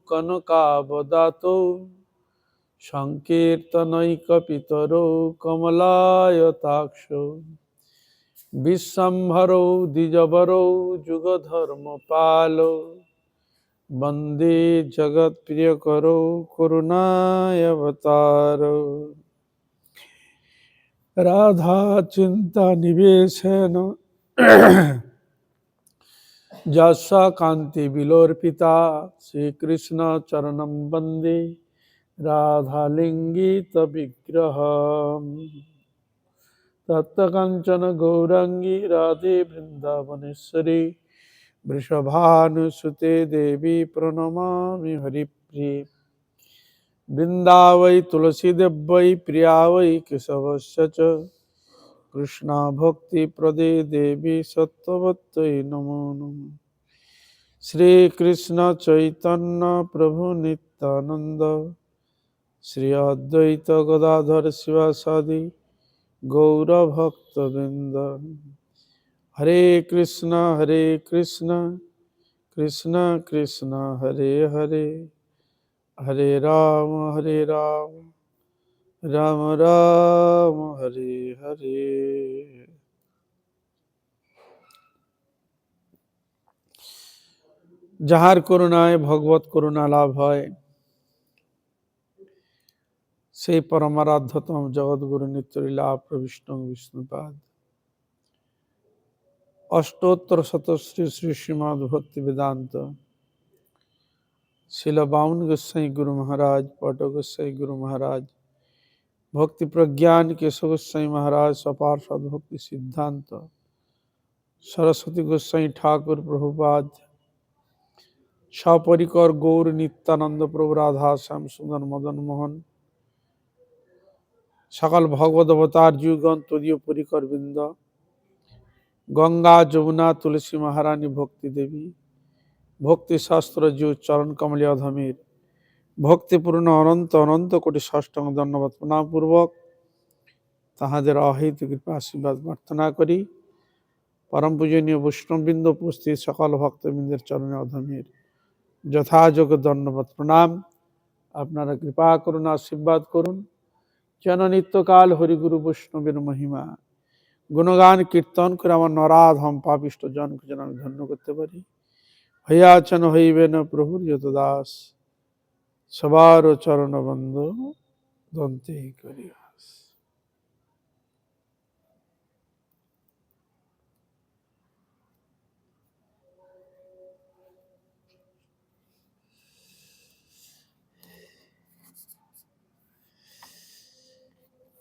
কনকাবদাতৌ সংকীর্তনৈকপিতরৌ কমলায়তাক্ষৌ বিশ্বম্ভরৌ দ্বিজবরৌ যুগধর্মপালৌ বন্দে জগৎপ্রিয়করৌ করুণায়বতারৌ। রাধা চিন্তা নিবেশেন যস্য কান্তি বিলোর্পিতা শ্রীকৃষ্ণ চরণম বন্দে রাধালিঙ্গিত বিগ্রহম। তপ্তকাঞ্চন গৌরাঙ্গী রাধে বৃন্দাবনেশ্বরী বৃষভানুসুতে দেবী প্রণমামি হরিপ্রিয়ে। বৃন্দাবৈ তুলসীদেব্যৈ প্রিয়া বৈ কেশবস্য চ কৃষ্ণা ভক্তি প্রদে দেবী সত্যবত্যৈ নমো নমঃ। শ্রীকৃষ্ণ চৈতন্য প্রভু নিত্যানন্দ শ্রী অদ্বৈত গদাধর শিবাসাদি গৌরভক্তবৃন্দ। হরে কৃষ্ণ কৃষ্ণ কৃষ্ণ হরে হরে হরে রাম রাম রাম হরে হরে। যাহার করুণায় ভগবত করুণা লাভ হয় সেই পরমারাধ্যতম জগৎগুরু নিত্যলীলা প্রবিষ্ট বিষ্ণুপাদ অষ্টোত্তর শত শ্রী শ্রী শ্রীমদ্ ভক্তি বেদান্ত শিল বামন গোস্বাই গুরু মহারাজ, পট গোস্বাই গুরু মহারাজ, ভক্তি প্রজ্ঞান কেশব গোস্বাই মহারাজ, সপার্ষদ ভক্তি সিদ্ধান্ত সরস্বতী গোস্বাই ঠাকুর প্রভুপাদ, সপরিকর গৌর নিত্যানন্দ প্রভু রাধা শ্যাম সুন্দর মদন মোহন, সকল ভগবত অবতার যুগন তদীয় পরিকর বৃন্দ, গঙ্গা যমুনা তুলসী মহারানী ভক্তি দেবী, ভক্তি শাস্ত্র যু চরণ কমলীয় ধমীর ভক্তিপূর্ণ অনন্ত অনন্ত কোটি ষষ্টাঙ্গ ধন্যবাদ প্রণাম পূর্বক তাহাদের অহেতু কৃপা আশীর্বাদ প্রার্থনা করি। পরম পূজনীয় বৈষ্ণববৃন্দ উপস্থিত সকল ভক্তবৃন্দের চরণে অধমীর যথাযোগ্য ধন্যবাদ প্রণাম। আপনারা কৃপা করুন, আশীর্বাদ করুন যেন নিত্যকাল হরিগুরু বৈষ্ণবের মহিমা গুণগান কীর্তন করে আমার নরাধম পাপিষ্ট জনকে যেন আমি ধন্য করতে পারি। হইয়াছেন হইবেন প্রভুর যত দাস, সবার চরণ বন্ধ দন্তে করিয়া।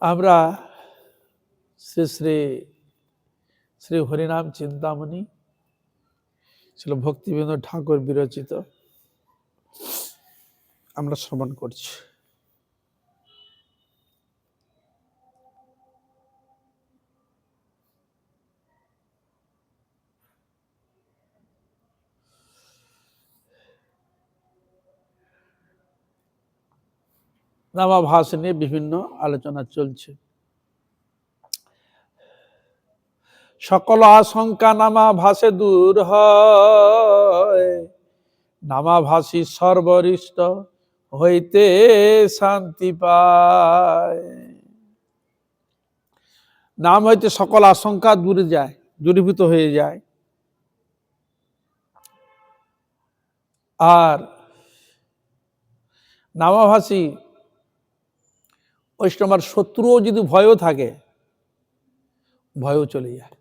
আমরা শ্রী শ্রী শ্রী হরিনাম চিন্তামণি ছিল ভক্তিবিনোদ ঠাকুর বিরচিত আমরা শ্রবণ করছি। নামাভাস নিয়ে বিভিন্ন আলোচনা চলছে। সকল আশঙ্কা নামাভাসে দূর হয়, নামাভাসী সর্বরিষ্ট হইতে শান্তি পায়। নাম হইতে সকল আশঙ্কা দূরে যায়, দূরীভূত হয়ে যায়। আর নামাভাসী বৈষ্ণবের শত্রুও যদি ভয়ও থাকে, ভয়ও চলে যায়।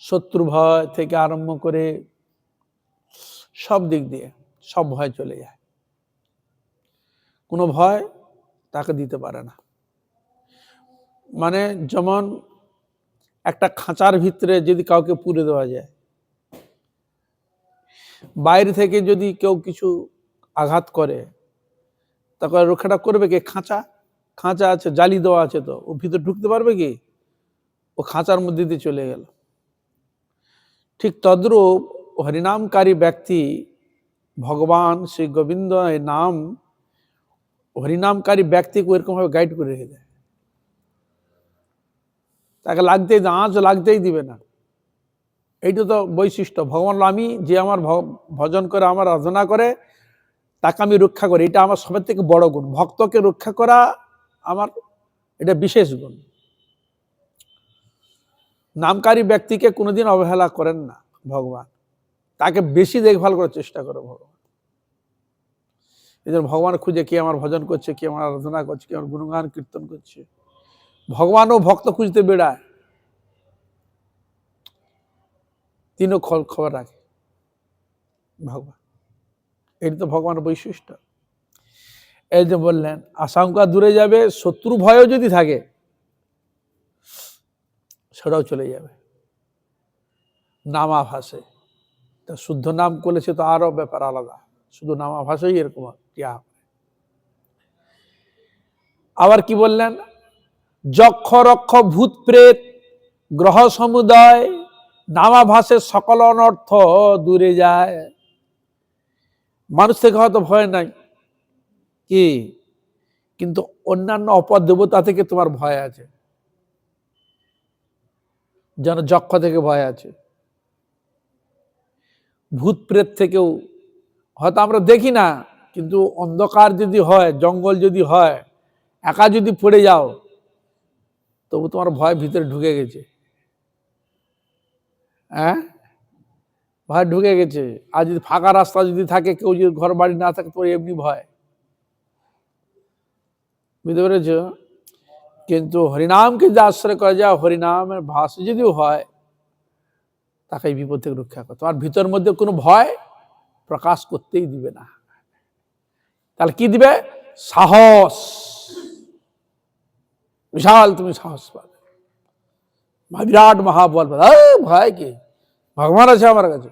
শত্রু ভয় থেকে আরম্ভ করে সব দিক দিয়ে সব ভয় চলে যায়। কোনো ভয় তাকে দিতে পারে না। মানে যেমন একটা খাঁচার ভিতরে যদি কাউকে পুরে দেওয়া যায়, বাইরে থেকে যদি কেউ কিছু আঘাত করে তাকে রক্ষাটা করবে কে? খাঁচা। খাঁচা আছে, জালি দেওয়া আছে, তো ও ভিতরে ঢুকতে পারবে কি? ও খাঁচার মধ্যে দিয়ে চলে গেল। ঠিক তদ্রূপ হরিনামকারী ব্যক্তি, ভগবান শ্রী গোবিন্দ এই নাম হরিনামকারী ব্যক্তিকে এরকম ভাবে গাইড করে রেখে দেয়, তাকে লাগতেই আঁচ লাগতেই দিবে না। এইটা তো বৈশিষ্ট্য। ভগবান আমি যে আমার ভজন করে, আমার আরাধনা করে, তাকে আমি রক্ষা করি, এটা আমার সবের থেকে বড় গুণ। ভক্তকে রক্ষা করা আমার এটা বিশেষ গুণ। নামকারী ব্যক্তিকে কোনোদিন অবহেলা করেন না ভগবান, তাকে বেশি দেখভাল করার চেষ্টা করে ভগবান। এই জন্য ভগবান খুঁজে কে আমার ভজন করছে, কে আমার আরাধনা করছে, কে আমার গুণগান কীর্তন করছে। ভগবানও ভক্ত খুঁজতে বেড়ায়, তিনিও খবর রাখে ভগবান। এটি তো ভগবানের বৈশিষ্ট্য। এই যে বললেন আশঙ্কা দূরে যাবে, শত্রু ভয়ও যদি থাকে সেটাও চলে যাবে নামাভাসে। তা শুদ্ধ নাম করেছে তো আরো ব্যাপার আলাদা, শুধু নামাভাসেই এরকম ইয়া। আবার কি বললেন, যক্ষ রক্ষ ভূত প্রেত গ্রহ সমুদয় নামাভাসে সকল অনর্থ দূরে যায়। মানুষ থেকে হয়তো ভয় নাই কি, কিন্তু অন্যান্য অপর দেবতা থেকে তোমার ভয় আছে। যেন যক্ষ থেকে ভয় আছে, ভূত প্রেত থেকেও হয়তো আমরা দেখি না, কিন্তু অন্ধকার যদি হয়, জঙ্গল যদি হয়, একা যদি পড়ে যাও, তবু তোমার ভয় ভিতরে ঢুকে গেছে। হ্যাঁ, ভয় ঢুকে গেছে। আর যদি ফাঁকা রাস্তা যদি থাকে, কেউ যদি ঘর বাড়ি না থাকে, তো এমনি ভয়, বুঝতে পেরেছ? কিন্তু হরিনামকে যে আশ্রয় করা যায়, হরিনামের ভাষ যদিও হয়, তাকে বিপদ থেকে রক্ষা করে। তোমার ভিতর মধ্যে কোনো ভয় প্রকাশ করতেই দিবে না। তাহলে কি দিবে? সাহস, বিশাল তুমি সাহস পাবে, বিরাট মহাবল পাবে। ভয় কি, ভগবান আছে আমার কাছে।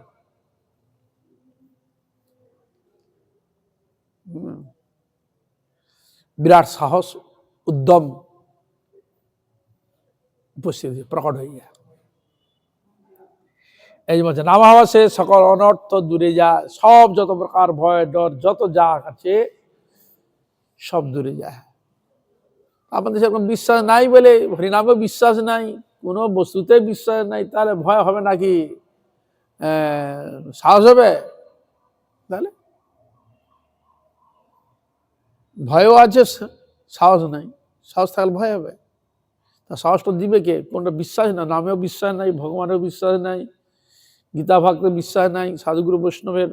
বিরাট সাহস উদ্যম উপস্থিত প্রকট হয়ে যায়। এই বলছে নামাভাসে সকল অনর্থ দূরে যায়, সব যত প্রকার ভয় ডর যত যা আছে সব দূরে যায়। আমাদের সেরকম বিশ্বাস নাই বলে, হরিনামে বিশ্বাস নাই, কোনো বস্তুতে বিশ্বাস নাই, তাহলে ভয় হবে নাকি? সাহস হবে? তাহলে ভয়ও আছে, সাহস নাই। সাহস থাকলে ভয় হবে? তা সাহসটা দিবে কে? কোনটা বিশ্বাস না, নামেও বিশ্বাস নাই, ভগবানেও বিশ্বাস নাই, গীতা ভাগতে বিশ্বাস নাই, সাধুগুরু বৈষ্ণবের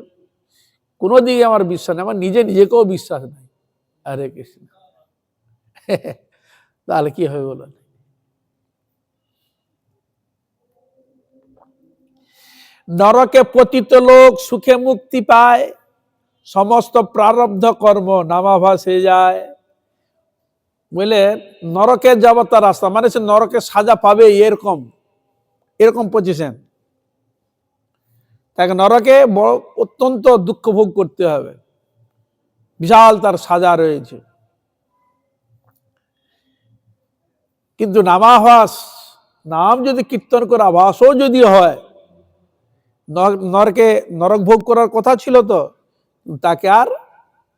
কোনো দিকে আমার বিশ্বাস নেই, আমার নিজেকেও বিশ্বাস নাই। হরে কৃষ্ণ। তাহলে কি হবে বলো? নরকে পতিত লোক সুখে মুক্তি পায়, সমস্ত প্রারব্ধ কর্ম নামাভাসে যায়। বুঝলে, নরকে যাবার তার রাস্তা, মানে সে নরকে সাজা পাবে, এরকম পজিশন। তাকে নরকে বড় অত্যন্ত দুঃখ ভোগ করতে হবে, বিশাল তার সাজা রয়েছে। কিন্তু নামাভাস, নাম যদি কীর্তন করে আভাসও যদি হয়, নরকে নরক ভোগ করার কথা ছিল, তো তাকে আর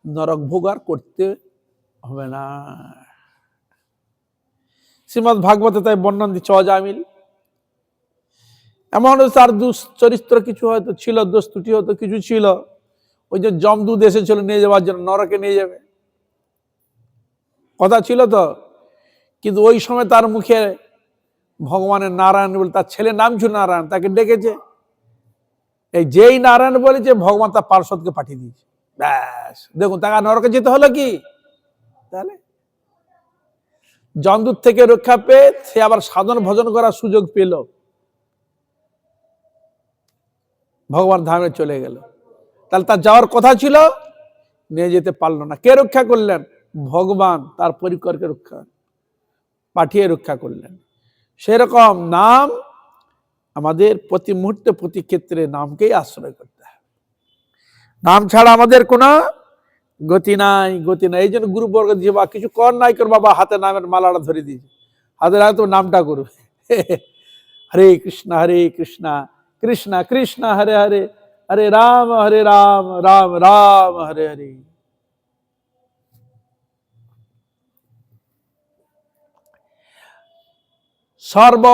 নরক ভোগ আর করতে হবে না। শ্রীমদ ভাগবতে তাই বর্ণন দিচ্ছে অজামিল। এমন তার দুশ্চরিত্র কিছু হয়তো ছিল, দোষ ত্রুটি হয়তো কিছু ছিল, ওই যে যমদূত এসেছিল নিয়ে যাওয়ার জন্য, নরকে নিয়ে যাবে কথা ছিল তো। কিন্তু ওই সময় তার মুখে ভগবানের নারায়ণ বলে, তার ছেলের নাম ছিল নারায়ণ, তাকে ডেকেছে। এই যেই নারায়ণ বলেছে, ভগবান তার পার্শ্বদকে পাঠিয়ে দিয়েছে। ব্যাস, দেখুন তাকে নরকে যেতে হলো কি? তাহলে যমদূত থেকে রক্ষা পেয়ে সে আবার সাধন ভজন করার সুযোগ পেল, ভগবান ধামে চলে গেল। তাহলে তার যাওয়ার কথা ছিল, নিয়ে যেতে পারলো না। কে রক্ষা করলেন? ভগবান তার পরিকরকে পাঠিয়ে রক্ষা করলেন। সেরকম নাম আমাদের প্রতি মুহূর্তে প্রতি ক্ষেত্রে নামকেই আশ্রয় করতে হবে। নাম ছাড়া আমাদের কোনো গতি নাই, গতি নাই। এই জন্য গুরুবর্গ দিয়ে বা কিছু কর নাই কর বাবা, হাতে নামের মালাটা ধরে দিয়েছে, হাতে তো নামটা করবে। হরে কৃষ্ণ কৃষ্ণ কৃষ্ণ হরে হরে, হরে রাম রাম রাম হরে হরে। সর্ব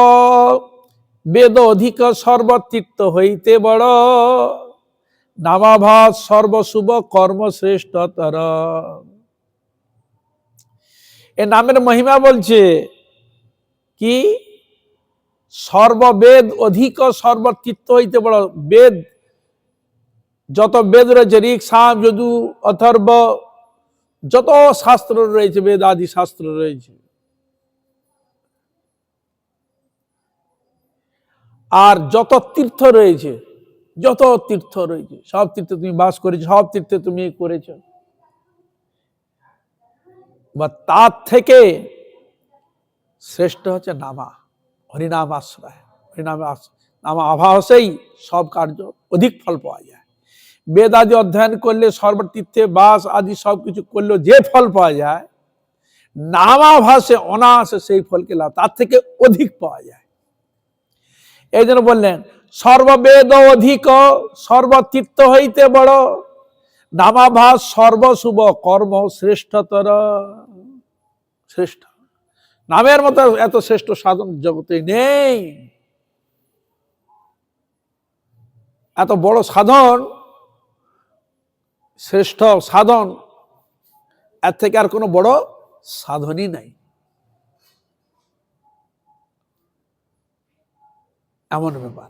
বেদ অধিক সর্বতীর্থ হইতে বড়, নামাভাস সর্বশুভ কর্ম শ্রেষ্ঠতর। এ নামের মহিমা বলছে কি, সর্ববেদ অধিক সর্বতীর্থ হইতে বড়। বেদ, যত বেদ রয়েছে, ঋক সাম যজু অথর্ব, যত শাস্ত্র রয়েছে, বেদ আদি শাস্ত্র রয়েছে, আর যত তীর্থ রয়েছে, যত তীর্থ রয়েছে, সব তীর্থে তুমি বাস করেছো, সব তীর্থে তুমি করেছ, বা তার থেকে শ্রেষ্ঠ হচ্ছে নামা, হরিনাম আশ্রয়। হরিনাম নামা আভাসেই সব কার্য অধিক ফল পাওয়া যায়। বেদ আদি অধ্যয়ন করলে, সর্বতীর্থে বাস আদি সবকিছু করলেও যে ফল পাওয়া যায়, নামাভাসে অনায়াসে সেই ফলকে লাভ, তার থেকে অধিক পাওয়া যায়। এই জন্য বললেন সর্ববেদ অধিক সর্বতীর্থ হইতে বড়, নামাভাস সর্বশুভ কর্ম শ্রেষ্ঠতর। শ্রেষ্ঠ নামের মতো এত শ্রেষ্ঠ সাধন জগতে নেই। এত বড় সাধন, শ্রেষ্ঠ সাধন, এর থেকে আর কোনো বড় সাধনই নাই। এমন ব্যাপার।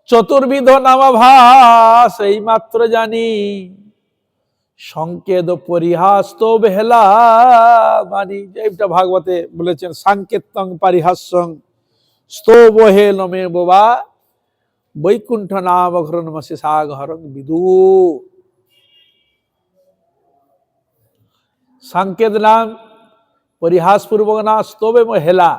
চতুর্বিধ নামাভাস এই মাত্র জানি, সংকেত পরিহাস তো বেহলা মানি। এইটা ভাগবতে বলেছেন, সাংকেতং পরিহাস্যং স্তব হে নমে বোবা, বৈকুণ্ঠ নাম ঘরণমসি সাগরং বিদু। সংকেত নাম, পরিহাস পূর্বক না, স্তব এবং হেলা।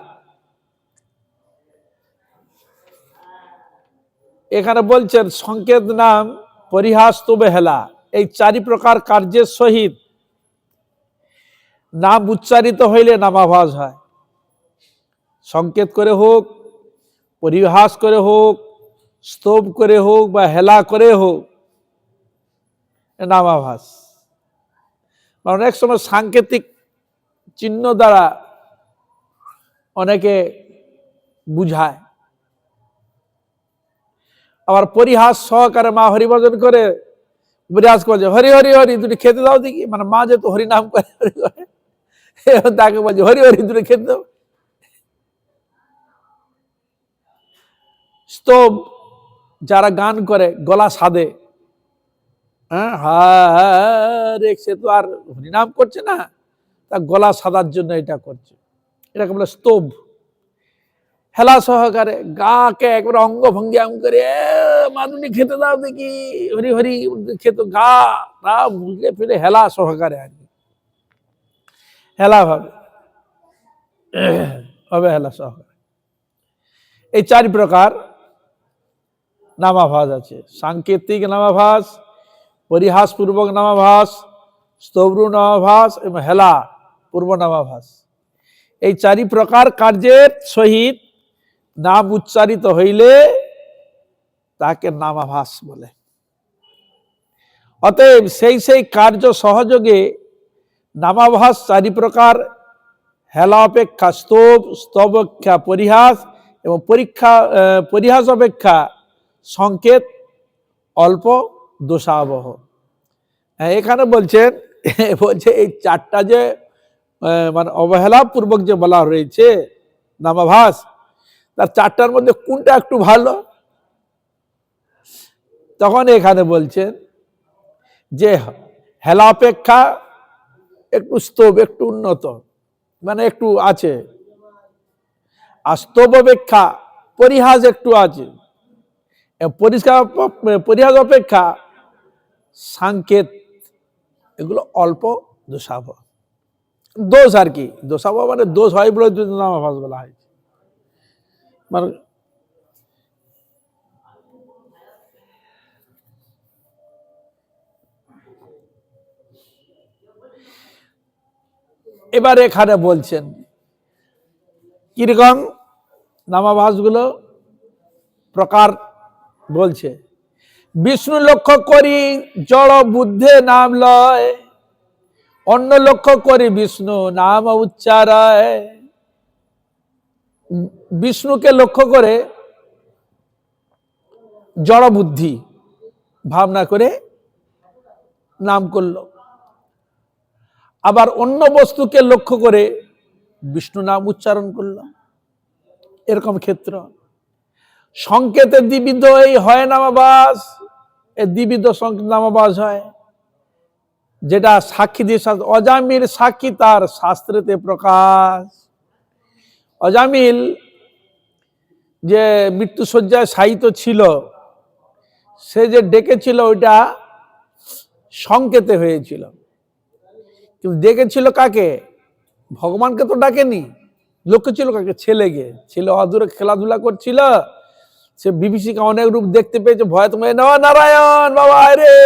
এখানে বলছেন সংকেত নাম, পরিহাস তবে হেলা, এই চারি প্রকার কার্যের সহিত নাম উচ্চারিত হইলে নামাভাস হয়। সংকেত করে হোক, পরিহাস করে হোক, স্তব করে হোক, বা হেলা করে হোক, নামাভাস। অনেক সময় সাংকেতিক চিহ্ন দ্বারা অনেকে বুঝায়, আবার পরিহাস সহকারে মা হরিভজন করে পরিহাস করছে, হরি হরি হরি দুটি খেতে দাও দেখি, মানে মা যেহেতু হরি নাম করে তাকে বলছে হরি হরি দুটি খেতে দাও। স্তব যারা গান করে গলা সাধে, হ্যাঁ, সে তো আর হরিনাম করছে না, তা গলা সাদার জন্য এটা করছে, এটাকে বলে স্তব। হেলা সহকারে গাকে একবার অঙ্গ ভঙ্গি আম করে, মানুনি খেতে দাও দেখি, হরি হরি খেতে, গা তা বুঝলে ফিরে হেলা সহকারে আর কি, হেলা ভাবে হবে, হেলা সহকারে। এই চারি প্রকার নামাভাস আছে, সাংকেতিক নামাভাস, পরিহাস পূর্বক নামাভাস, স্তব্রু নামাভাস এবং হেলা পূর্ব নামাভাস। এই চারি প্রকার কার্যের সহিত নাম উচ্চারিত হইলে তাকে নামাভাস বলে। অতএব সেই সেই কার্য সহযোগে নামাভাস চারি প্রকার, হেলা অপেক্ষা স্তব, স্তব অপেক্ষা পরিহাস, এবং পরিহাস অপেক্ষা সংকেত অল্প দোষাবহ। এখানে বলছেন, বলছে এই চারটা যে মানে অবহেলা পূর্বক যে বলা রয়েছে নামাভাস, তার চারটার মধ্যে কোনটা একটু ভালো? তখন এখানে বলছেন যে হেলা অপেক্ষা একটু স্তব একটু উন্নত, মানে একটু আছে, আর স্তব অপেক্ষা পরিহাস একটু আছে, পরিহাস অপেক্ষা সংকেত এগুলো অল্প দোষাবহ। দোষ আর কি, দোষাবহ মানে দোষ হয় বলে নামাভাস বলা হয়। মানে এবার এখানে বলছেন কিরকম নামাভাস গুলো প্রকার বলছে বিষ্ণু লক্ষ্য করি জড় বুদ্ধে নাম লয়, অন্য লক্ষ্য করি বিষ্ণু নাম উচ্চারায়। বিষ্ণুকে লক্ষ্য করে জড় বুদ্ধি ভাবনা করে নাম করল, আবার অন্য বস্তুকে লক্ষ্য করে বিষ্ণু নাম উচ্চারণ করল। এরকম ক্ষেত্র সংকেতে দ্বিবিধ এই হয় নামাবাস, এই দ্বিবিধ সংকেত নামাবাস হয়, যেটা সাক্ষী দিয়ে অজামিল সাক্ষী তার শাস্ত্রেতে প্রকাশ। অজামিল যে মৃত্যুশয্যায় শায়িত ছিল, সে যে ডেকেছিল ওইটা সংকেতে হয়েছিল, কিন্তু ডেকেছিল কাকে? ভগবানকে তো ডাকেনি। লক্ষ্য ছিল কাকে? ছেলেকে। ছেলে অদূরে খেলাধুলা করছিল, সে বিভীষিকা অনেক রূপ দেখতে পেয়েছে, ভয় তোমায় নেওয়া নারায়ণ বাবা রে,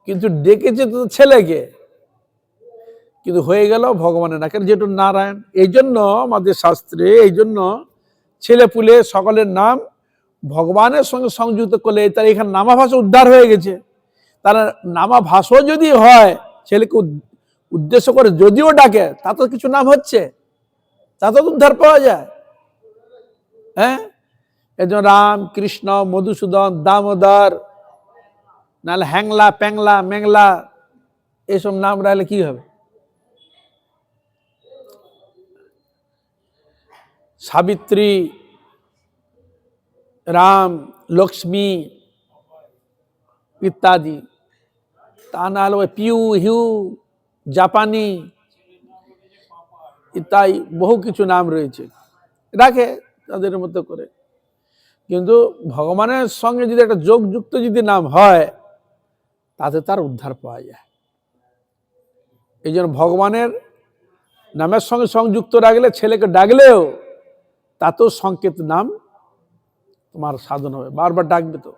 কিন্তু ডেকেছে তো ছেলেকে, কিন্তু হয়ে গেল ভগবানের না, কেন? যেটা নারায়ণ। এই জন্য আমাদের শাস্ত্রে এই জন্য ছেলে পুলে সকলের নাম ভগবানের সঙ্গে সংযুক্ত করলে তার এখানে নামাভাস উদ্ধার হয়ে গেছে। তারা নামাভাসও যদি হয়, ছেলেকে উদ্দেশ্য করে যদিও ডাকে, তা তো কিছু নাম হচ্ছে, তাতে তো উদ্ধার পাওয়া যায়। হ্যাঁ, এই জন্য রাম, কৃষ্ণ, মধুসূদন, দামোদর, নাহলে হ্যাংলা, প্যাংলা, মেংলা, এইসব নাম রাখলে কি হবে? সাবিত্রী, রাম, লক্ষ্মী ইত্যাদি। তা নাহলে ওই পিউ, হিউ, জাপানি ইত্যাদি বহু কিছু নাম রয়েছে, রাখে তাদের মতো করে। কিন্তু ভগবানের সঙ্গে যদি একটা যোগযুক্ত যদি নাম হয়, তাতে তার উদ্ধার পাওয়া যায়। এই জন্য ভগবানের নামের সঙ্গে সংযুক্ত রাখলে, ছেলেকে ডাকলেও তাতেও সংকেত নাম তোমার সাধন হবে, বারবার ডাকবে তো।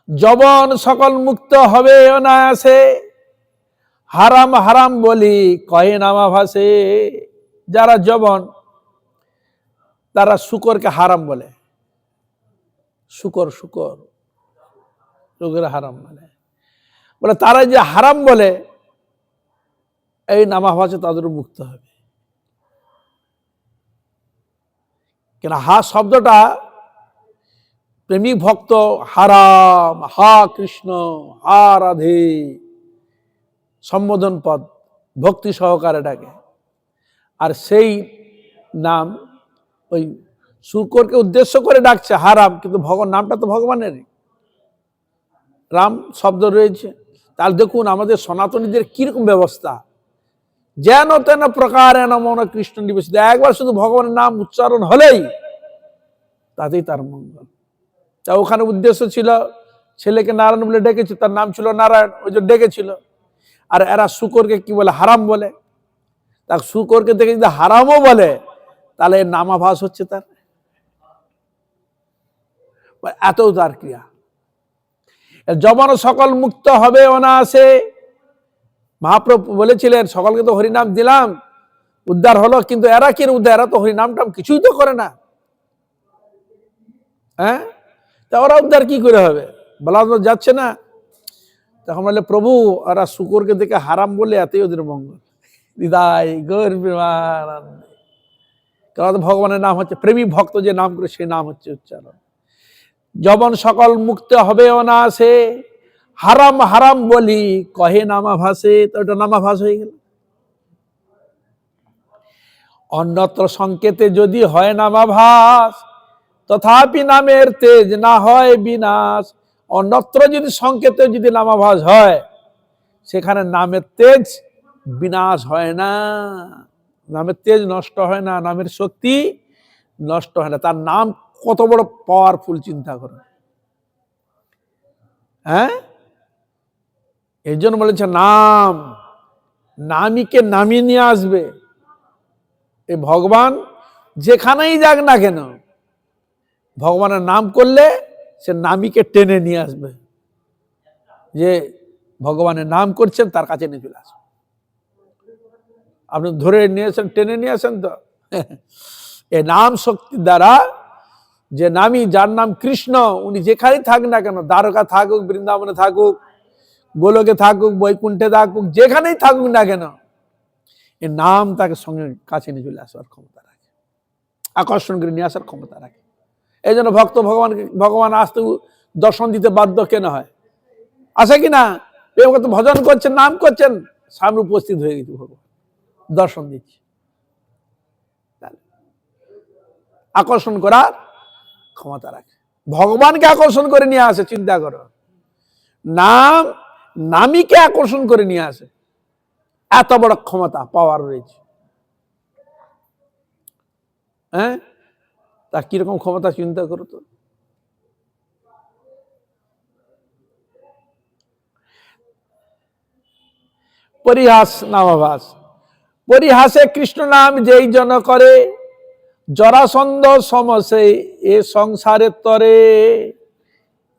যবন সকল মুক্ত হবে অনায়াসে, হারাম হারাম বলি কহে নামাভাসে। যারা যবন, তারা শুকরকে হারাম বলে। শুকর, শুকর লোকের হারাম বলে, তারা যে হারাম বলে, এই নামাভাসে তাদের মুক্ত হবে। কেন? হা শব্দটা প্রেমিক ভক্ত হারাম, হা কৃষ্ণ, হা রাধে সম্বোধন পদ ভক্তি সহকারে ডাকে। আর সেই নাম ওই শুকরকে উদ্দেশ্য করে ডাকছে হারাম, কিন্তু ভগবান নামটা তো ভগবানেরই, রাম শব্দ রয়েছে। তাহলে দেখুন আমাদের সনাতনীদের কিরকম ব্যবস্থা, যেন তেন প্রকারে মন কৃষ্ণ নিবেশিত। একবার শুধু ভগবানের নাম উচ্চারণ হলেই তাতেই তার মঙ্গল। তা ওখানে উদ্দেশ্য ছিল ছেলেকে নারায়ণ বলে ডেকেছে, তার নাম ছিল নারায়ণ, ওই যে ডেকেছিল। আর এরা শুকরকে কি বলে? হারাম বলে। তা শুকরকে দেখে যদি হারামও বলে, তাহলে নামাভাস হচ্ছে তার, এত তার ক্রিয়া। যবন সকল মুক্ত হবে অনায়াসে। মহাপ্রভু বলেছিলেন সকলকে তো হরিনাম দিলাম, উদ্ধার হলো, কিন্তু এরা কি উদ্ধার? এরা তো হরিনাম টাম কিছুই তো করে না। হ্যাঁ, তা ওরা উদ্ধার কি করে হবে? বলা তো যাচ্ছে না। তখন বলে প্রভু ওরা শুকরকে দেখে হারাম বলে এতই ওদের মঙ্গল। হৃদয় গর্বে কারণ ভগবানের নাম হচ্ছে, প্রেমী ভক্ত যে নাম করে সেই নাম হচ্ছে উচ্চারণ। যবন সকল মুক্ত হবে অনায়াসে, হারাম হারাম বলি কহে নামাভাসে। তো ওটা নামাভাস হয়ে গেল। অন্যত্র সংকেতে যদি হয় নামাভাস, তথাপি নামের তেজ না হয় বিনাশ। অন্যত্র যদি সংকেতে যদি নামাভাস হয়, সেখানে নামের তেজ বিনাশ হয় না, নামের তেজ নষ্ট হয় না, নামের শক্তি নষ্ট হয় না। তার নাম কত বড় পাওয়ারফুল, চিন্তা করুন। হ্যাঁ, এই জন্য বলেছে নাম, নামীকে নামিয়ে নিয়ে আসবে। এই ভগবান যেখানেই যাক না কেন, ভগবানের নাম করলে সে নামীকে টেনে নিয়ে আসবে। যে ভগবানের নাম করছেন তার কাছে নিয়ে চলে আসবে। আপনি ধরে নিয়ে আসেন, টেনে নিয়ে আসেন, তো এ নাম শক্তি দ্বারা, যে নামই, যার নাম কৃষ্ণ, উনি যেখানেই থাক না কেন, দ্বারকা থাকুক, বৃন্দাবনে থাকুক, গোলকে থাকুক, বৈকুণ্ঠে থাকুক, যেখানেই থাকুক না কেন, এ নাম তাকে সঙ্গে কাছে নিয়ে চলে আসার ক্ষমতা রাখে, আকর্ষণ করে নিয়ে আসার ক্ষমতা রাখে। এই জন্য ভক্ত ভগবান আসতে দর্শন দিতে বাধ্য কেন হয়? আসে কি না? ভজন করছেন, নাম করছেন, সামনে উপস্থিত হয়ে গেছে ভগবান, দর্শন দিচ্ছে। আকর্ষণ করার ক্ষমতা রাখে, ভগবানকে আকর্ষণ করে নিয়ে আসে। চিন্তা করো, নাম নামীকে আকর্ষণ করে নিয়ে আসে, এত বড় ক্ষমতা, পাওয়ার রয়েছে। হ্যাঁ, তা কিরকম ক্ষমতা চিন্তা করো তো। পরিহাস নামাভাস, পরিহাসে কৃষ্ণ নাম যেই জন করে, জরাসন্ধ সমসে এ সংসারের তরে।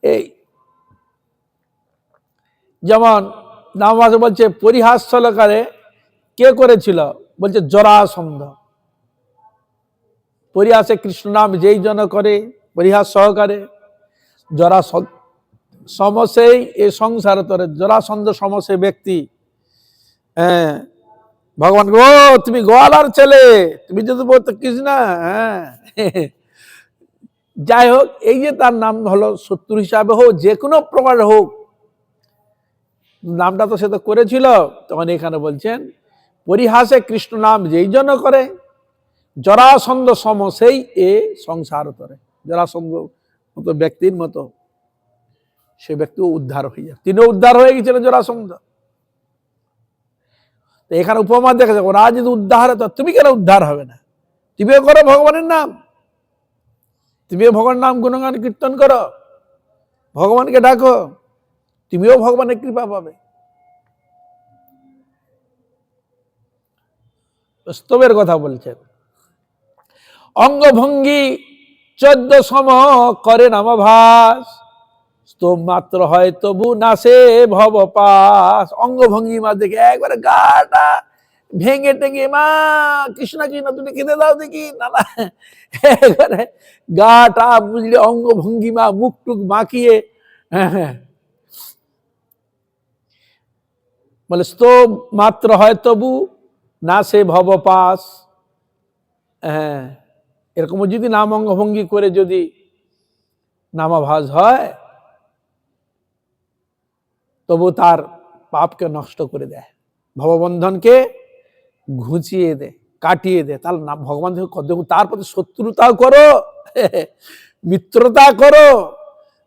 এই যেমন নামাভাস বলছে পরিহাস সহকারে কে করেছিল, বলছে জরাসন্ধ। পরিহাসে কৃষ্ণ নাম যেই জন করে, পরিহাস সহকারে, জরাসন্ধ সমসেই এ সংসার তরে। জরাসন্ধ সমসে ব্যক্তি, হ্যাঁ, ভগবান গো তুমি গোয়ালার ছেলে, তুমি যদি বলতো কৃষ্ণ, হ্যাঁ, যাই হোক, এই যে তার নাম হলো, শত্রু হিসাবে হোক, যে কোনো প্রকার হোক, নামটা তো সে তো করেছিল। তখন এখানে বলছেন পরিহাসে কৃষ্ণ নাম যেই জন্য করে, জরাসন্ধ সম সেই এ সংসার তরে। জরাসন্ধ মতো ব্যক্তির মতো সে ব্যক্তি উদ্ধার হয়ে যায়, তিনিও উদ্ধার হয়ে গেছিলেন জরাসন্ধ। এখানে উপমা দেখা যায়, ওরা যদি উদ্ধার হয়, তুমি কেন উদ্ধার হবে না? তুমিও করো ভগবানের নাম, তুমিও ভগবানের নাম গুণগান কীর্তন করো, ভগবানকে ডাকো, তুমিও ভগবানের কৃপা পাবে। স্তবের কথা বলছেন, অঙ্গভঙ্গি 14 সম করে নামাভাস, স্তব মাত্র হয় তবু নাসে ভব পাস। অঙ্গভঙ্গিমা দেখে একবারে গাটা ভেঙে টেঙে, মা কৃষ্ণ কৃষ্ণ তুমি কেঁদে দাও দেখি, না না, একবারে গাটা বুঝলে অঙ্গভঙ্গিমা, মুখ টুক মাখিয়ে, হ্যাঁ, বলে স্তব মাত্র হয় তবু না সে ভব পাস। হ্যাঁ, এরকম যদি নাম অঙ্গভঙ্গি করে যদি নামাভাস হয়, তবু তার পাপকে নষ্ট করে দেয়, ভববন্ধনকে ঘুচিয়ে দেয়, কাটিয়ে দেয়। তাহলে না ভগবান দেখো, তার প্রতি শত্রুতাও করো, মিত্রতা করো,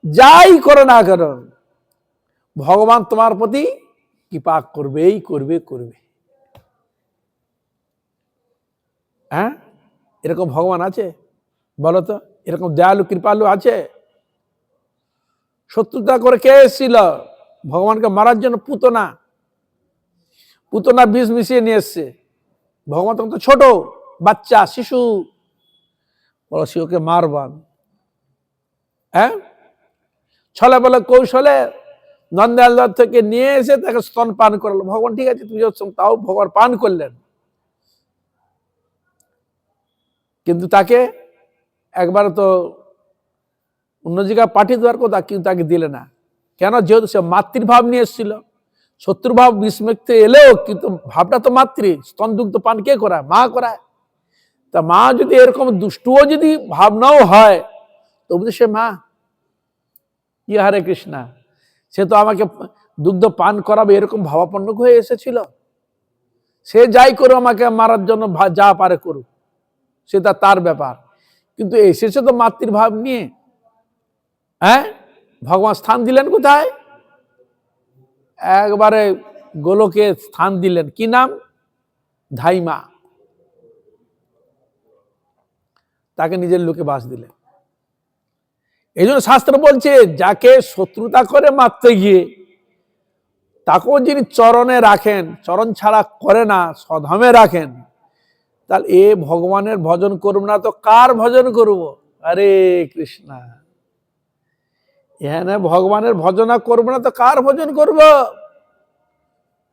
যাই করো না করো, ভগবান তোমার প্রতি কৃপা করবেই করবে করবে। হ্যাঁ, এরকম ভগবান আছে বলো তো? এরকম দয়ালু কৃপালু আছে? শত্রুতা করে কে এসেছিল ভগবানকে মারার জন্য? পুতনা, পুতনা বিষ মিশিয়ে নিয়ে এসছে। ভগবান তখন তো ছোট বাচ্চা, শিশু, বলো শিশুকে মারবান। হ্যাঁ, ছলে বলে কৌশলে নন্দাল থেকে নিয়ে এসে তাকে স্তন পান করলো। ভগবান ঠিক আছে, তুমি তাও ভগবান পান করলেন, কিন্তু তাকে একবার তো অন্য জায়গায় পাঠিয়ে দেওয়ার কথা, কিন্তু তাকে দিলে না। কেন? যেহেতু সে মাতৃভাব নিয়ে এসেছিল। শত্রুভাব বিস্মেক্তে এলেও কিন্তু ভাবটা তো মাতৃ। স্তন দুগ্ধ পান কে করায়? মা করায়। তা মা যদি এরকম দুষ্টুও যদি ভাবনাও হয়, তবু তো সে মা। কি হরে কৃষ্ণা, সে তো আমাকে দুগ্ধ পান করাবে এরকম ভাবাপন্ন হয়ে এসেছিল। সে যাই করো, আমাকে মারার জন্য যা পারে করুক, সেটা তার ব্যাপার। কিন্তু এসেছে তো মাতৃভাব নিয়ে। হ্যাঁ, ভগবান স্থান দিলেন কোথায়? একবারে গোলকে স্থান দিলেন। কি নাম? ধাইমা। তাকে নিজের লোকে বাস দিলেন। এই জন্য শাস্ত্র বলছে, যাকে শত্রুতা করে মারতে গিয়ে তাকেও যিনি চরণে রাখেন, চরণ ছাড়া করে না, সধামে রাখেন, তাহলে এ ভগবানের ভজন করব না তো কার ভজন করব? হরে কৃষ্ণ, এখানে ভগবানের ভজনা করব না তো কার ভজন করব?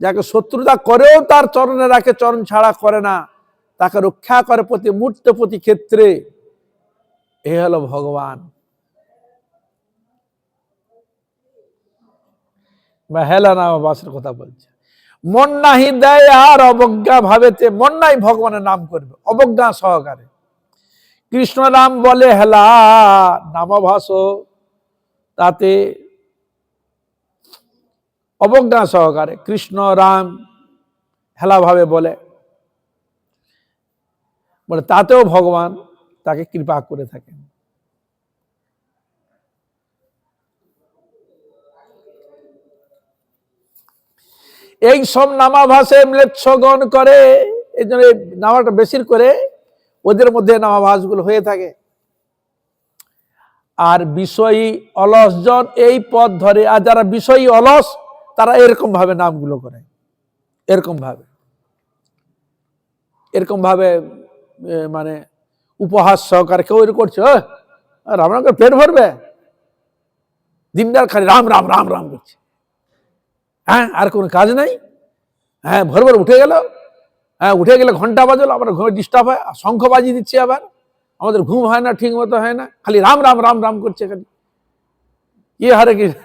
যাকে শত্রুতা করেও তার চরণে রাখে, চরণ ছাড়া করে না, তাকে রক্ষা করে প্রতি মুহূর্তে প্রতি ক্ষেত্রে। এ হলো ভগবান বা হেলা নামাবাসের কথা বলছে। মন নাহি দেয় আর অবজ্ঞা ভাবেতে, মন নাই ভগবানের নাম করবে অবজ্ঞা সহকারে। কৃষ্ণ নাম বলে হেলা নামাভাস, তাতে অবজ্ঞা সহকারে কৃষ্ণ রাম হেলা ভাবে বলে, তাতেও ভগবান তাকে কৃপা করে থাকেন। এই সব নামাভাসে ম্লেচ্ছগণ করে, এই জন্য নামাটা বেশির করে ওদের মধ্যে নামাভাস গুলো হয়ে থাকে। আর বিষয়ী অলস জন এই পথ ধরে, আর যারা বিষয়ী অলস তারা এরকম ভাবে নামগুলো করে, এরকম ভাবে মানে উপহাস সহকারে কেউ এরকম করছে, রামকে পেট ভরবে, দিনদার খালি রাম রাম রাম রাম করছে, হ্যাঁ আর কোনো কাজ নাই, হ্যাঁ ভোর ভোর উঠে গেল, হ্যাঁ উঠে গেলে ঘন্টা বাজলো, আবার ঘুমে ডিস্টার্ব হয়, শঙ্খ বাজিয়ে দিচ্ছে, আবার আমাদের ঘুম হয় না, ঠিক মতো হয় না, খালি রাম রাম রাম রাম করছে খালি। কি হরে কৃষ্ণ,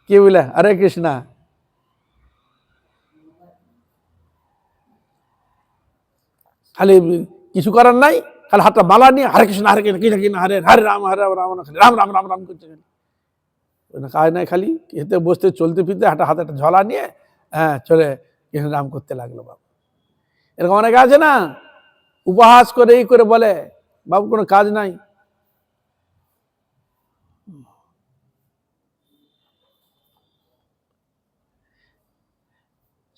কি বলে হরে কৃষ্ণ, খালি কিছু করার নাই, খালি হাতটা মালা নিয়ে হরে কৃষ্ণ হরে কৃষ্ণ কৃষ্ণ কৃষ্ণ হরে হরে রাম খালি রাম রাম রাম রাম করছে, কাজ নাই, খালি খেতে বসতে চলতে ফিরতে হাতে একটা ঝলা নিয়ে হ্যাঁ চলে কৃষ্ণ রাম করতে লাগলো। বাবু এরকম অনেকে আছে না, উপহাস করে এই করে বলে বাবু কোনো কাজ নাই।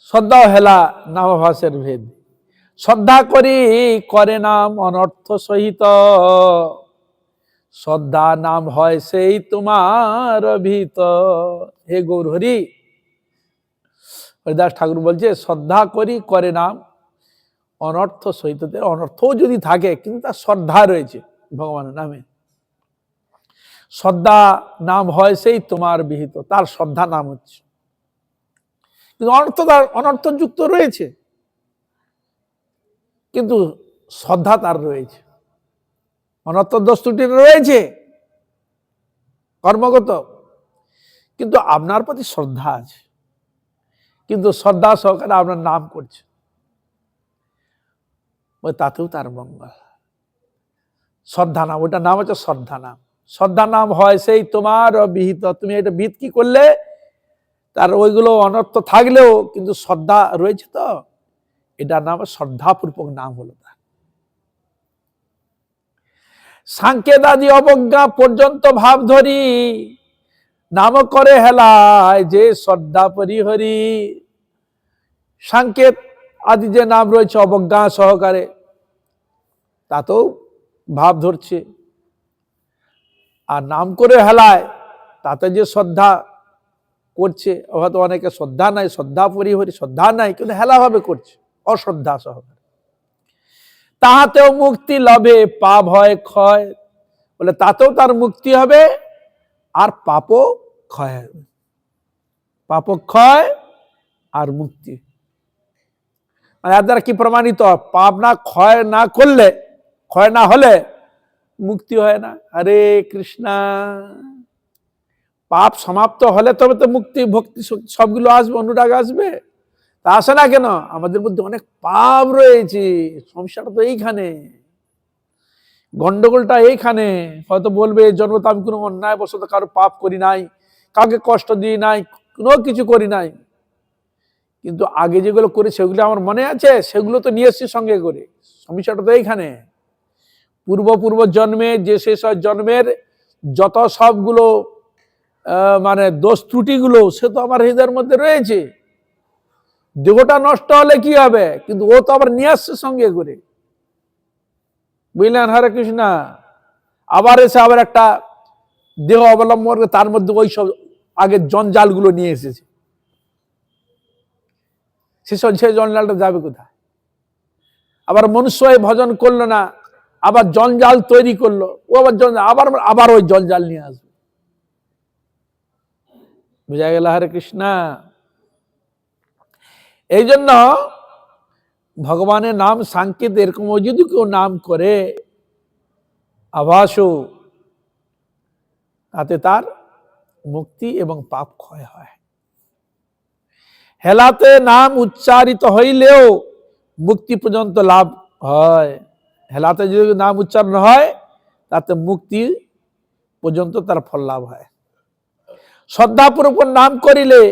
শ্রদ্ধা হেলা নামাভাসের ভেদ, শ্রদ্ধা করি করে নাম অনর্থ সহিত, শ্রদ্ধা নাম হয় সেই তোমার ভীত। হে গৌর হরি, হরিদাস ঠাকুর বলছে শ্রদ্ধা করি করে নাম অনর্থ সহিত, অনর্থও যদি থাকে কিন্তু তার শ্রদ্ধা রয়েছে ভগবানের নামে, শ্রদ্ধা নাম হয় সেই তোমার বিহিত, তার শ্রদ্ধা নাম হচ্ছে, কিন্তু অনর্থ তার অনর্থযুক্ত রয়েছে, কিন্তু শ্রদ্ধা তার রয়েছে, অনর্থ দোষ ত্রুটি রয়েছে কর্মগত, কিন্তু আপনার প্রতি শ্রদ্ধা আছে, কিন্তু শ্রদ্ধা সহকারে আপনার নাম করছে, ওই তাতেও তার মঙ্গল। শ্রদ্ধা নাম, ওটার নাম হচ্ছে শ্রদ্ধা নাম, শ্রদ্ধা নাম হয় সেই তোমার বিহিত। তুমি এটা বিহিত কি করলে, তার ওইগুলো অনর্থ থাকলেও কিন্তু শ্রদ্ধা রয়েছে, তো এটার নাম শ্রদ্ধাপূর্বক নাম হলো তার। সাংকেত আদি অবজ্ঞা পর্যন্ত ভাব ধরি, নাম করে হেলায় যে শ্রদ্ধা পরিহরি। সাংকেত আদি যে নাম রয়েছে অবজ্ঞা সহকারে, তাতেও ভাব ধরছে, আর নাম করে হেলায় তাতে যে শ্রদ্ধা করছে, হয়তো অনেকে শ্রদ্ধা নাই, শ্রদ্ধা পরিহরি শ্রদ্ধা নাই কিন্তু হেলা ভাবে করছে অশ্রদ্ধা সহকারে, তাহাতেও মুক্তি লবে পাপ হয় ক্ষয়, বলে তাতেও তার মুক্তি হবে আর পাপও ক্ষয় হবে, পাপ ক্ষয় আর মুক্তি। মানে এর দ্বারা কি প্রমাণিত, পাপ না ক্ষয় না করলে, ক্ষয় না হলে মুক্তি হয় না। হরে কৃষ্ণ, পাপ সমাপ্ত হলে তবে তো মুক্তি ভক্তি সবগুলো আসবে, অনুরাগ আসবে, তা আসে না কেন, আমাদের মধ্যে অনেক পাপ রয়েছে, সমস্যাটা তো এইখানে, গন্ডগোলটা এইখানে। হয়তো বলবে জন্ম তো আমি কোনো অন্যায় বশত কারো পাপ করি নাই, কাউকে কষ্ট দিই নাই, কোনো কিছু করি নাই, কিন্তু আগে যেগুলো করে সেগুলো আমার মনে আছে, সেগুলো তো নিয়ে এসছি সঙ্গে করে, সমস্যাটা তো এইখানে। পূর্ব জন্মে যে সেসব জন্মের যত সবগুলো মানে দোষ ত্রুটিগুলো সে তো আমার হৃদয়ের মধ্যে রয়েছে, দেহটা নষ্ট হলে কি হবে, কিন্তু ও তো আবার নিয়ে আসছে সঙ্গে করে, বুঝলেন হরে কৃষ্ণ। আবার এসে আবার একটা দেহ অবলম্বন করে তার মধ্যে ওই সব আগের জঞ্জালগুলো নিয়ে এসেছে, সেই জঞ্জালটা যাবে কোথায়, আবার মনুষ্য ভজন করলো না, আবার জঞ্জাল তৈরি করলো, ও আবার জঞ্জাল আবার ওই জঞ্জাল নিয়ে আসবে, বুঝা গেল হরে কৃষ্ণ। এই জন্য ভগবানের নাম সংকেত এরকম যদি কেউ নাম করে আভাসও, তাতে তার মুক্তি এবং পাপ ক্ষয় হয়। হেলাতে নাম উচ্চারিত হইলেও মুক্তি পর্যন্ত লাভ হয়। হেলাতে যদি নাম উচ্চারণ হয় তাতে মুক্তি পর্যন্ত তার ফল লাভ হয়। শ্রদ্ধাপূর্বক নাম করিলে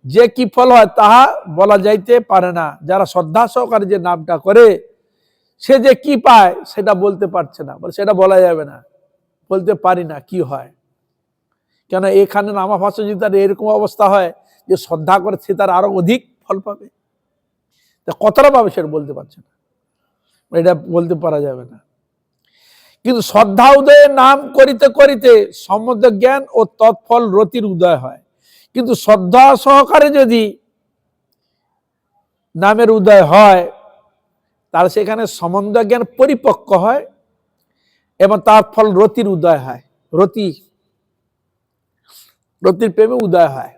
যে কি ফল হয় তাহা বলা যাইতে পারে না। যারা শ্রদ্ধা সহকারে যে নামটা করে সে যে কি পায় সেটা বলতে পারছে না, সেটা বলা যাবে না, বলতে পারি না কি হয়। কেন এখানে নামাভাষা যদি তার এরকম অবস্থা হয় যে শ্রদ্ধা করে সে তার আরো অধিক ফল পাবে, কতটা পাবে সেটা বলতে পারছে না, এটা বলতে পারা যাবে না। কিন্তু শ্রদ্ধা উদয়ে নাম করিতে করিতে সম্বন্ধ জ্ঞান ও তৎফল রতির উদয় হয়। কিন্তু শ্রদ্ধা সহকারে যদি নামের উদয় হয় তার সেখানে সম্বন্ধ জ্ঞান পরিপক্ক হয় এবং তার ফল রতির উদয় হয়। রতির প্রেমে উদয় হয়,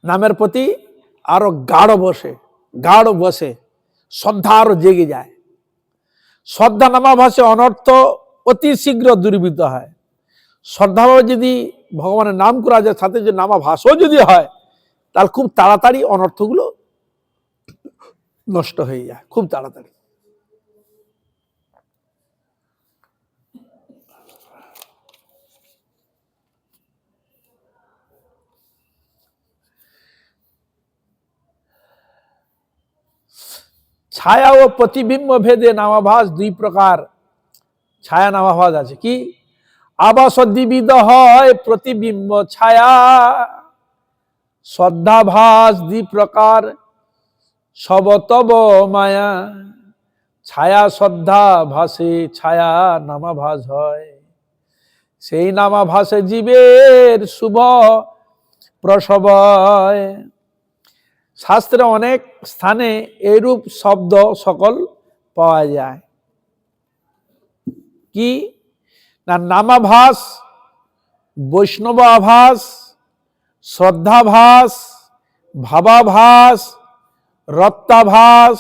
নামের প্রতি আরো গাঢ় বসে শ্রদ্ধা আরো জেগে যায়। শ্রদ্ধা নামাভাসে অনর্থ অতি শীঘ্র দূরীভূত হয়। শ্রদ্ধাভাবে যদি ভগবানের নাম করা যায়, সাথে যদি নামাভাসও যদি হয়, তাহলে খুব তাড়াতাড়ি অনর্থগুলো নষ্ট হয়ে যায়, খুব তাড়াতাড়ি। ছায়া ও প্রতিবিম্ব ভেদে নামাভাস দুই প্রকার। ছায়া নামাভাস আছে কি? আভাস দ্বিবিধ হয় প্রতিবিম্ব ছায়া, শ্রদ্ধাভাস দুই প্রকার সবতব মায়া। ছায়া শ্রদ্ধা ভাসে ছায়া নামাভাস হয়, সেই নামাভাসে জীবের শুভ প্রসব। শাস্ত্রে অনেক স্থানে এইরূপ শব্দ সকল পাওয়া যায়। কি না? নামাভাস, বৈষ্ণব আভাস, শ্রদ্ধাভাস, ভাবাভাস, রত্তাভাস,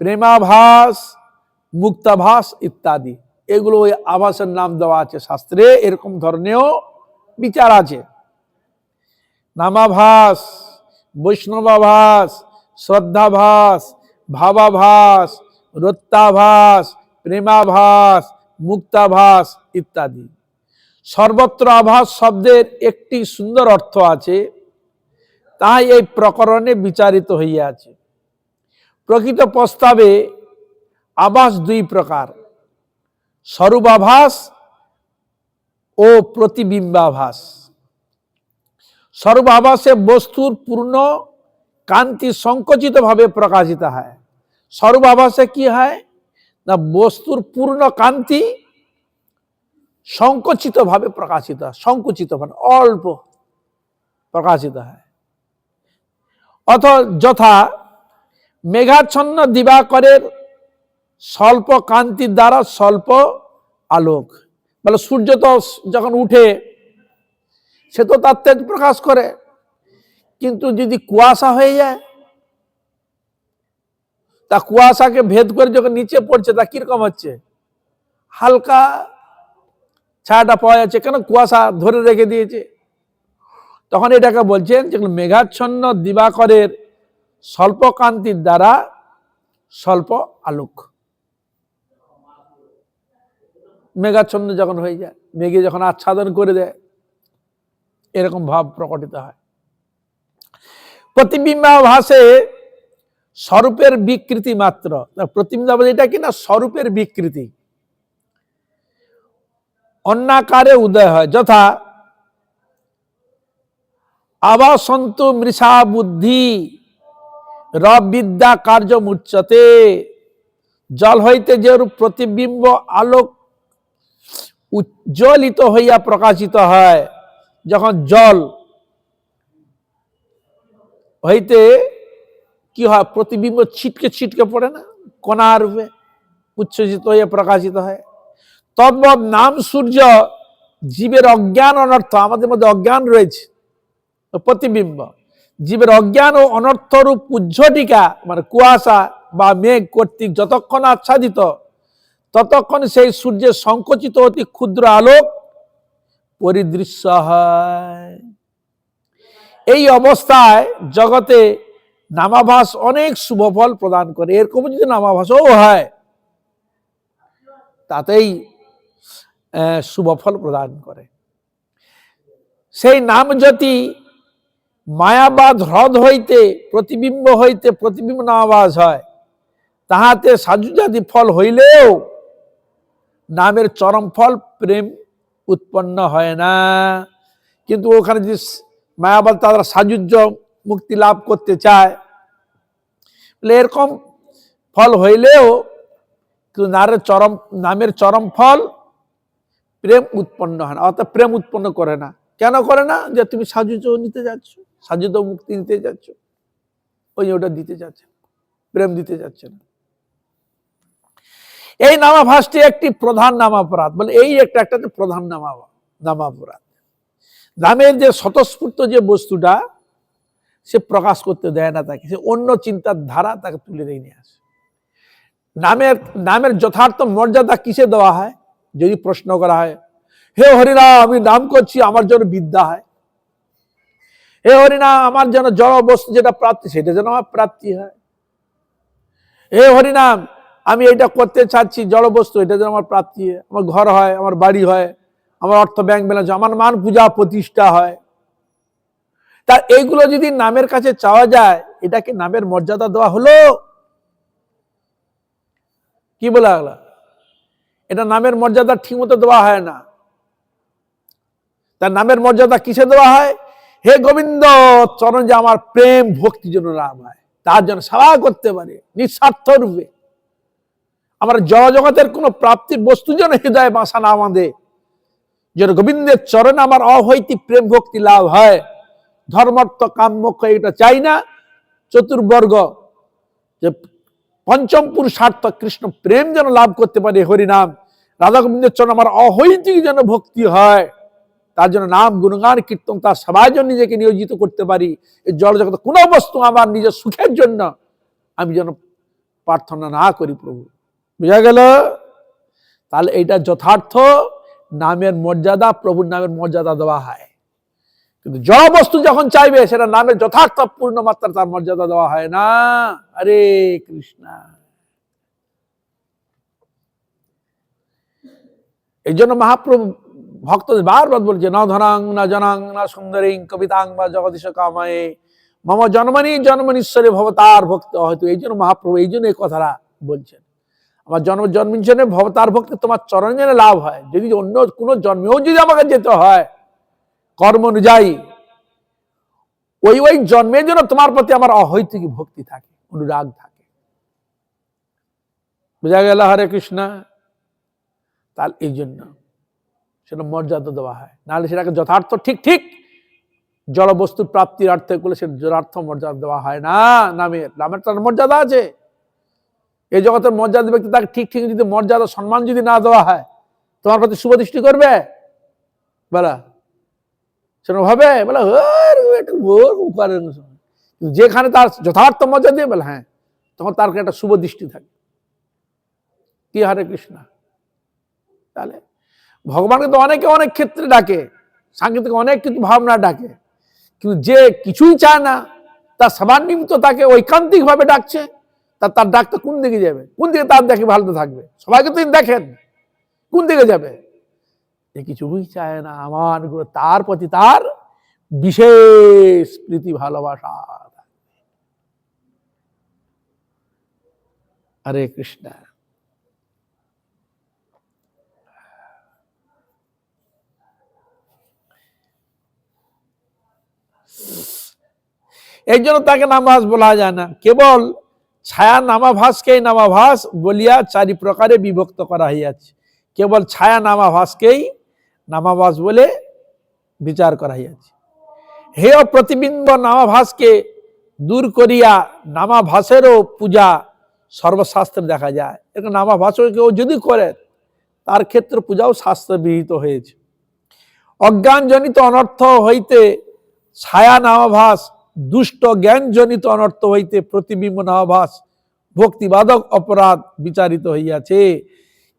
প্রেমাভাস, মুক্তাভাস ইত্যাদি। এগুলো ওই আভাসের নাম দেওয়া আছে শাস্ত্রে, এরকম ধরনেরও বিচার আছে। নামাভাস, বৈষ্ণবাভাস, শ্রদ্ধাভাস, ভাবাভাস, রত্তাভাস, প্রেমাভাস, মুক্তাভাস ইত্যাদি। সর্বত্র আভাস শব্দের একটি সুন্দর অর্থ আছে, তাই এই প্রকরণে বিচারিত হইয়াছে। প্রকৃত প্রস্তাবে আভাস দুই প্রকার, স্বরূপাভাস ও প্রতিবিম্বাভাস। স্বরূপাভাসে বস্তুর পূর্ণ কান্তি সংকুচিত ভাবে প্রকাশিত হয়। স্বরূপাভাসে কি হয় না? বস্তুর পূর্ণ কান্তি সংকুচিত ভাবে প্রকাশিত, সংকুচিত মানে অল্প প্রকাশিত হয়। যথা মেঘাচ্ছন্ন দিবাকরের স্বল্প কান্তির দ্বারা স্বল্প আলোক। বলে সূর্য তো যখন উঠে সে তো তার তেজ প্রকাশ করে, কিন্তু যদি কুয়াশা হয়ে যায়, তা কুয়াশাকে ভেদ করে যখন নিচে পড়ছে তা কিরকম হচ্ছে? হালকা ছায়াটা পাওয়া যাচ্ছে, কেন? কুয়াশা ধরে রেখে দিয়েছে। তখন এটাকে বলছেন যেগুলো মেঘাচ্ছন্ন দিবাকরের স্বল্প কান্তির দ্বারা স্বল্প আলোক। মেঘাচ্ছন্ন যখন হয়ে যায়, মেঘে যখন আচ্ছাদন করে দেয়, এরকম ভাব প্রকটিত হয়। প্রতিবিম্বাভাসে স্বরূপের বিকৃতি মাত্র। প্রতিবিম্বাভাস এটা কি না? স্বরূপের বিকৃতি, অন্যাকারে উদয় হয়। যথা আভাসন্তু মৃষা বুদ্ধি রবিদ্যা কার্য মুচ্যতে। জল হইতে যেরূপ প্রতিবিম্ব আলোক উজ্জ্বলিত হইয়া প্রকাশিত হয়, যখন জল হইতে কি হয়? প্রতিবিম্ব ছিটকে ছিটকে পড়ে না, কণা রূপে উচ্ছ্বসিত হইয়া প্রকাশিত হয়। তদ্বৎ নাম সূর্য জীবের অজ্ঞান অনর্থ, আমাদের মধ্যে অজ্ঞান রয়েছে, প্রতিবিম্ব, জীবের অজ্ঞান ও অনর্থরূপ পুজ্ঝটিকা মানে কুয়াশা বা মেঘ কর্তৃক যতক্ষণ আচ্ছাদিত, ততক্ষণ সেই সূর্যের সংকুচিত অতি ক্ষুদ্র আলোক পরিদৃশ্য হয়। এই অবস্থায় জগতে নামাভাস অনেক শুভফল প্রদান করে। এরকম যদি নামাভাসও হয় তাতেই শুভফল প্রদান করে। সেই নাম জ্যোতি মায়াবাদ হ্রদ হইতে প্রতিবিম্ব নামাভাস হয়, তাহাতে সাজুজাদি ফল হইলেও নামের চরম ফল প্রেম উৎপন্ন হয় না। কিন্তু ওখানে যদি মায়াবাদ তারা সাজুজ্য মুক্তি লাভ করতে চায়, এরকম ফল হইলেও কিন্তু নামের চরম ফল প্রেম উৎপন্ন হয় না, অর্থাৎ প্রেম উৎপন্ন করে না। কেন করে না? যে তুমি সাজুজ্য নিতে যাচ্ছ, সাজুজ্য মুক্তি নিতে যাচ্ছ, ওটা দিতে যাচ্ছে, প্রেম দিতে যাচ্ছে না। এই নামাভাসটি একটি প্রধান নামাপরাধ, বলে এই একটা প্রধান নামাপরাধ। নামের যে স্বতঃস্ফূর্ত যে বস্তুটা সে প্রকাশ করতে দেয় না তাকে, সে অন্য চিন্তার ধারা তাকে তুলে নিয়ে আসে। নামের যথার্থ মর্যাদা কিসে দেওয়া হয়? যদি প্রশ্ন করা হয়, হে হরিনাম আমি নাম করছি আমার জন্য বিদ্যা হয়, হে হরিনাম আমার যেন জড় বস্তু যেটা প্রাপ্তি সেটা যেন আমার প্রাপ্তি হয়, হে হরিনাম আমি এটা করতে চাচ্ছি জড় বস্তু এটা যেন আমার প্রাপ্তি হয়, আমার ঘর হয়, আমার বাড়ি হয়, আমার অর্থ ব্যাংক ব্যালেন্স, আমার মান পূজা প্রতিষ্ঠা হয়। তা এইগুলো যদি নামের কাছে চাওয়া যায়, এটাকে নামের মর্যাদা দেওয়া হলো? কি বলা হলো? এটা নামের মর্যাদা ঠিক মতো দেওয়া হয় না। তার নামের মর্যাদা কিসে দেওয়া হয়? হে গোবিন্দ চরণ যে আমার প্রেম ভক্তি জন্য লাভ হয়, তার জন্য সেবা করতে পারে নিঃস্বার্থ রূপে, আমার জগতের কোন প্রাপ্তির বস্তু যেন হৃদয়ে বাসা না বাঁধে, যেন গোবিন্দের চরণে আমার অহৈতিক প্রেম ভক্তি লাভ হয়। ধর্মার্থ কাম মোক্ষ এটা চাই না, চতুর্বর্গ যে পঞ্চম পুরুষার্থ কৃষ্ণ প্রেম যেন লাভ করতে পারে, হরিনাম রাধা গোবিন্দের চরণে আমার অহৈতিক যেন ভক্তি হয়, তার জন্য নাম গুণগান কীর্তন তার সবার জন্য নিজেকে নিয়োজিত করতে পারি। এই জড় জগতে কোনো বস্তু আমার নিজের সুখের জন্য আমি যেন প্রার্থনা না করি প্রভু। বুঝা গেল? তাহলে এইটা যথার্থ নামের মর্যাদা, প্রভুর নামের মর্যাদা দেওয়া হয়। কিন্তু জড় বস্তু যখন চাইবে সেটা নামের যথার্থ পূর্ণ মাত্রা তার মর্যাদা দেওয়া হয় না। হরে কৃষ্ণ। এই জন্য মহাপ্রভু ভক্তদের বারবার বলছে, না ধনাং না জনাং না সুন্দরী কবিতাং বা জগদীশ কামায়ে মম জন্মনীশ্বরে ভবতার ভক্ত। হয়তো এই জন্য মহাপ্রভু এই জন্য এই কথাটা বলছেন, আমার জন্মিঞ্চনে ভবতার ভক্তি তোমার চরণ যেন লাভ হয়। যদি অন্য কোনো জন্মেও যদি আমাকে যেতে হয় কর্ম অনুযায়ী, ওই জন্মের জন্য তোমার প্রতি আমার অহৈতুকী ভক্তি থাকে, অনুরাগ থাকে। বুঝা গেল? হরে কৃষ্ণ। তার এই জন্য সেটা মর্যাদা দেওয়া হয়, নাহলে সেটাকে যথার্থ ঠিক জড়বস্তুর প্রাপ্তির অর্থে করলে সে যথার্থ মর্যাদা দেওয়া হয় না। নামের তার মর্যাদা আছে। এই জগতের মর্যাদা ব্যক্তি তাকে ঠিক যদি মর্যাদা সম্মান যদি না দেওয়া হয়, তোমার প্রতি শুভ দৃষ্টি করবে? বলা সেরকম ভাবে বলে যেখানে তার যথার্থ মর্যাদা দিয়ে বলে হ্যাঁ, তখন তার একটা শুভ দৃষ্টি থাকে। কি হরে কৃষ্ণ। তাহলে ভগবানকে তো অনেকে অনেক ক্ষেত্রে ডাকে, সাংকেতিক অনেক কিছু ভাবনা ডাকে, কিন্তু যে কিছুই চায় না তার সবার নিমিত্ত তাকে ঐকান্তিক ভাবে ডাকছে, তার ডাকটা কোন দিকে যাবে? কোন দিকে তার দেখে ভালো থাকবে? সবাইকে তো দেখেন, কোন দিকে যাবে? যে কিছুই চায় না, আমার তার প্রতি তার বিশেষ প্রীতি ভালোবাসা। হরে কৃষ্ণ। এই জন্য তাকে নামাভাস বলা যায় না। কেবল ছায়া নামাভাসকেই নামাভাস বলিয়া চারি প্রকারে বিভক্ত করা হইয়াছে। কেবল ছায়া নামাভাসকেই নামাভাস বলে বিচার করা হইয়াছে। হেয় প্রতিবিম্ব নামাভাসকে দূর করিয়া নামাভাসেরও পূজা সর্বশাস্ত্রে দেখা যায়। এরকম নামাভাসও কেউ যদি করে তার ক্ষেত্রে পূজাও শাস্ত্রে বিহিত হয়েছে। অজ্ঞানজনিত অনর্থ হইতে ছায়া নামাভাস দুষ্ট জ্ঞানজনিত অনর্থ হইতে প্রতিবিম্ব নাভাস ভক্তিবাদক অপরাধ বিচারিত হইয়াছে।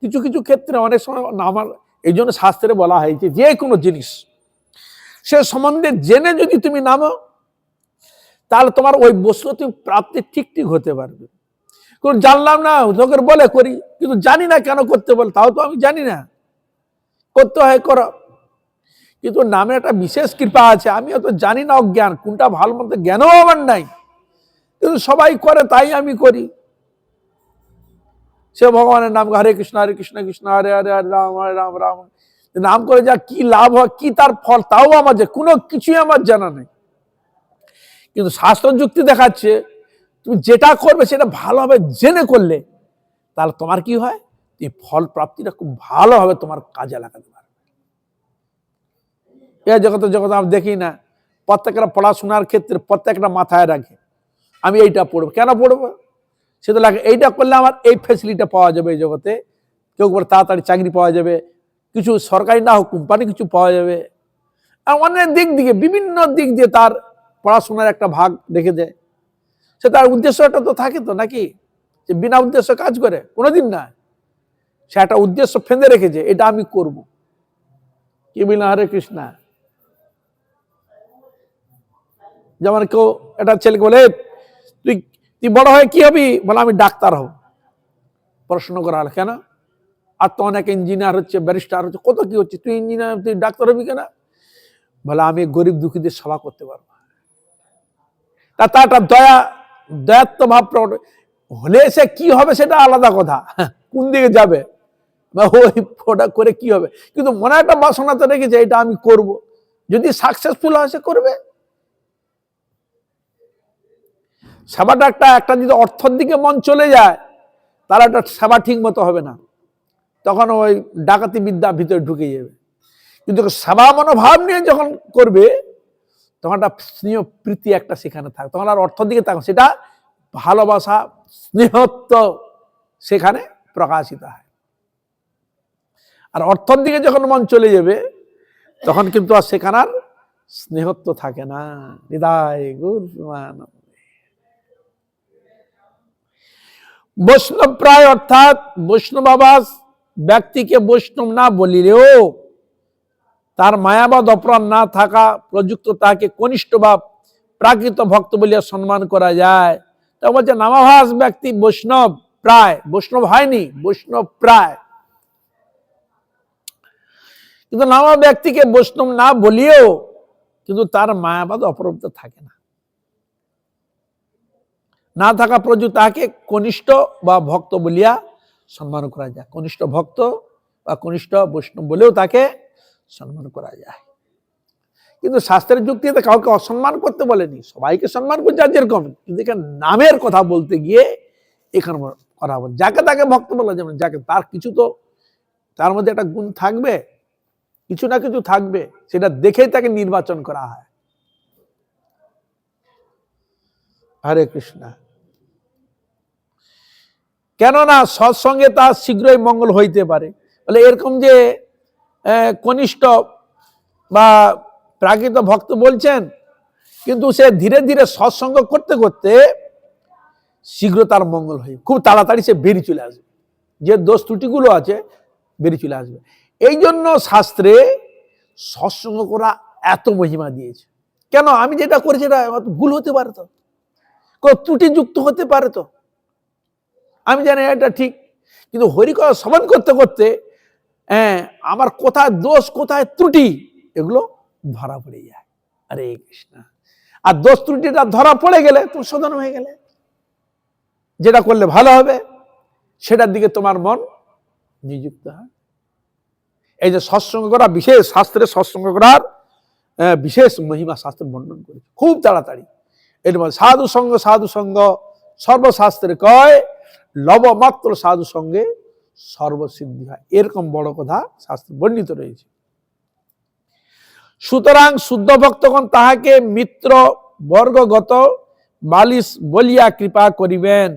কিছু কিছু ক্ষেত্রে অনেক সময় আমার এই জন্য শাস্ত্রে বলা হয়েছে যে কোনো জিনিস সে সম্বন্ধে জেনে যদি তুমি নামো তাহলে তোমার ওই বস্তু তুমি প্রাপ্তি ঠিক ঠিক হতে পারবে। কোন জানলাম না, লোকের বলে করি, কিন্তু জানি না কেন করতে বলে, তাও তো আমি জানি না, করতে হয় করো। কিন্তু নামে একটা বিশেষ কৃপা আছে, আমি অত জানি না, অজ্ঞান, কোনটা ভালো মতো জ্ঞানও আমার নাই, কিন্তু সবাই করে তাই আমি করি। সে ভগবানের নাম হরে কৃষ্ণ কৃষ্ণ হরে হরে, হরে রাম রাম নাম করে যা কি লাভ হয়, কি তার ফল, তাও আমার যে কোনো কিছুই আমার জানা নেই। কিন্তু শাস্ত্র যুক্তি দেখাচ্ছে তুমি যেটা করবে সেটা ভালোভাবে জেনে করলে তাহলে তোমার কি হয়, এই ফল প্রাপ্তিটা খুব ভালোভাবে তোমার কাজে লাগাতে পারবে। এই জগতে আমরা দেখি না, প্রত্যেকটা পড়াশোনার ক্ষেত্রে প্রত্যেকটা মাথায় রাখে আমি এইটা পড়বো, কেন পড়বো, সে তো লাগে এইটা করলে আমার এই ফেসিলিটি পাওয়া যাবে এই জগতে, কেউ করে তাড়াতাড়ি চাকরি পাওয়া যাবে, কিছু সরকারি না হোক কোম্পানি কিছু পাওয়া যাবে, আর অনেক দিক দিয়ে বিভিন্ন দিক দিয়ে তার পড়াশোনার একটা ভাগ রেখে দেয়। সে তার উদ্দেশ্যটা তো থাকে তো নাকি, যে বিনা উদ্দেশ্য কাজ করে কোনোদিন না, সে একটা উদ্দেশ্য ফেঁদে রেখেছে, এটা আমি করব। কি বিনা হরে কৃষ্ণ। যেমন কেউ একটা ছেলেকে বলে তুই তুই বড় হয়ে কি হবি, বলে আমি ডাক্তার হব। প্রশ্ন করা হলো কেন, আর তো অনেক ইঞ্জিনিয়ার হচ্ছে, ব্যারিস্টার হচ্ছে, কত কি হচ্ছে, তুই ইঞ্জিনিয়ার তুই ডাক্তার হবি কেন, বলে আমি গরিব দুঃখীদের সেবা করতে পারবো। তার একটা দয়াত্ম ভাব প্রকট হলে সে কি হবে সেটা আলাদা কথা, কোন দিকে যাবে ওটা করে কি হবে, কিন্তু মনে একটা বাসনা তো রেখেছে এটা আমি করব, যদি সাকসেসফুল হয় সে করবে। সেবাটা একটা যদি অর্থের দিকে মন চলে যায় তাহলে একটা সেবা ঠিক মতো হবে না, তখন ওই ডাকাতি বিদ্যা ভিতরে ঢুকে যাবে। কিন্তু সেবা মনোভাব নিয়ে যখন করবে তখন একটা স্নেহ প্রীতি একটা সেখানে থাকে, তখন আর অর্থের দিকে থাকে, সেটা ভালোবাসা স্নেহত্ব সেখানে প্রকাশিত হয়। আর অর্থের দিকে যখন মন চলে যাবে তখন কিন্তু আর সেখানে আর স্নেহত্ব থাকে না। হৃদয় গুরুমান বৈষ্ণব প্রায় অর্থাৎ বৈষ্ণবাবাস ব্যক্তিকে বৈষ্ণব না বলিলেও তার মায়াবাদ অপরাধ না থাকা প্রযুক্ত তাকে কনিষ্ঠ বা প্রাকৃত ভক্ত বলিয়া সম্মান করা যায়। তা বলছে নামাভাস ব্যক্তি বৈষ্ণব প্রায়, বৈষ্ণব হয়নি, বৈষ্ণব প্রায়, কিন্তু নামা ব্যক্তিকে বৈষ্ণব না বলিও কিন্তু তার মায়াবাদ অপরাধ থাকে না, না থাকা প্রযুক্ত তাকে কনিষ্ঠ বা ভক্ত বলিয়া সম্মান করা যায়, কনিষ্ঠ ভক্ত বা কনিষ্ঠ বৈষ্ণব বলেও তাকে সম্মান করা যায়। কিন্তু শাস্ত্রের যুক্তিতে কাউকে অসম্মান করতে বলেনি, সবাইকে সম্মান করছে যেরকম, কিন্তু এখানে নামের কথা বলতে গিয়ে এখানে কথা বলে যাকে তাকে ভক্ত বলা যাবে, যাকে তার কিছু তো তার মধ্যে একটা গুণ থাকবে, কিছু না কিছু থাকবে, সেটা দেখেই তাকে নির্বাচন করা হয়। হরে কৃষ্ণ। কেননা সৎসঙ্গে তার শীঘ্রই মঙ্গল হইতে পারে, বলে এরকম যে কনিষ্ঠ বা প্রাকৃত ভক্ত বলছেন, কিন্তু সে ধীরে ধীরে সৎসঙ্গ করতে করতে শীঘ্র তার মঙ্গল হয়, খুব তাড়াতাড়ি সে বেরিয়ে চলে আসবে, যে দোষ ত্রুটিগুলো আছে বেরিয়ে চলে আসবে। এই জন্য শাস্ত্রে সৎসঙ্গ করা এত মহিমা দিয়েছে। কেন, আমি যেটা করেছি এটা ভুল হতে পারে, তো কোনো ত্রুটিযুক্ত হতে পারে, তো আমি জানি এটা ঠিক, কিন্তু হরিকথা শ্রবণ করতে করতে আমার কোথায় দোষ কোথায় ত্রুটি এগুলো ধরা পড়ে যায়। হরে কৃষ্ণ। আর দোষ ত্রুটিটা ধরা পড়ে গেলে তুমি শোধন হয়ে গেলে, যেটা করলে ভালো হবে সেটার দিকে তোমার মন নিযুক্ত হয়। এই যে সৎসঙ্গ করা বিশেষ, শাস্ত্রে সৎসঙ্গ করার বিশেষ মহিমা শাস্ত্র বর্ণন করেছে খুব তাড়াতাড়ি। এর মধ্যে সাধু সঙ্গ সর্বশাস্ত্রে কয় লবমাত্র সাধু সঙ্গে সর্বসিদ্ধি হয়, এরকম বড় কথা শাস্ত্রে বর্ণিত রয়েছে। সুতরাং শুদ্ধ ভক্তগণ তাহাকে মিত্র বর্গগত বালিশ বলিয়া কৃপা করিবেন,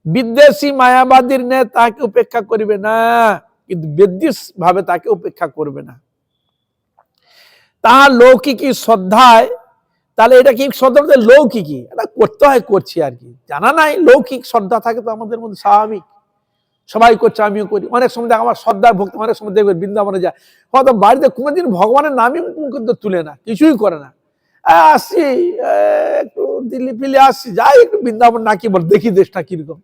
বিদ্বেষী মায়াবাদীর ন্যায় তাকে উপেক্ষা করিবে না, কিন্তু বিদ্বেষ ভাবে তাকে উপেক্ষা করবে না। তাহার লৌকিকী শ্রদ্ধায় তাহলে এটা কি শ্রদ্ধা লৌকিকই, এটা করতে হয়, করছি আর কি, জানা নাই। লৌকিক শ্রদ্ধা থাকে তো আমাদের মধ্যে স্বাভাবিক, সবাই করছে, আমিও করি। অনেক সময় দেখ আমার শ্রদ্ধার ভক্তি, অনেক সময় দেখবে বৃন্দাবনে যায়, হয়তো বাড়িতে কোনোদিন ভগবানের নামই কিন্তু তুলে না, কিছুই করে না, আসছি একটু দিল্লি ফিলে আসছি, যাই একটু বৃন্দাবন না কি বল, দেখি দেশটা কিরকম,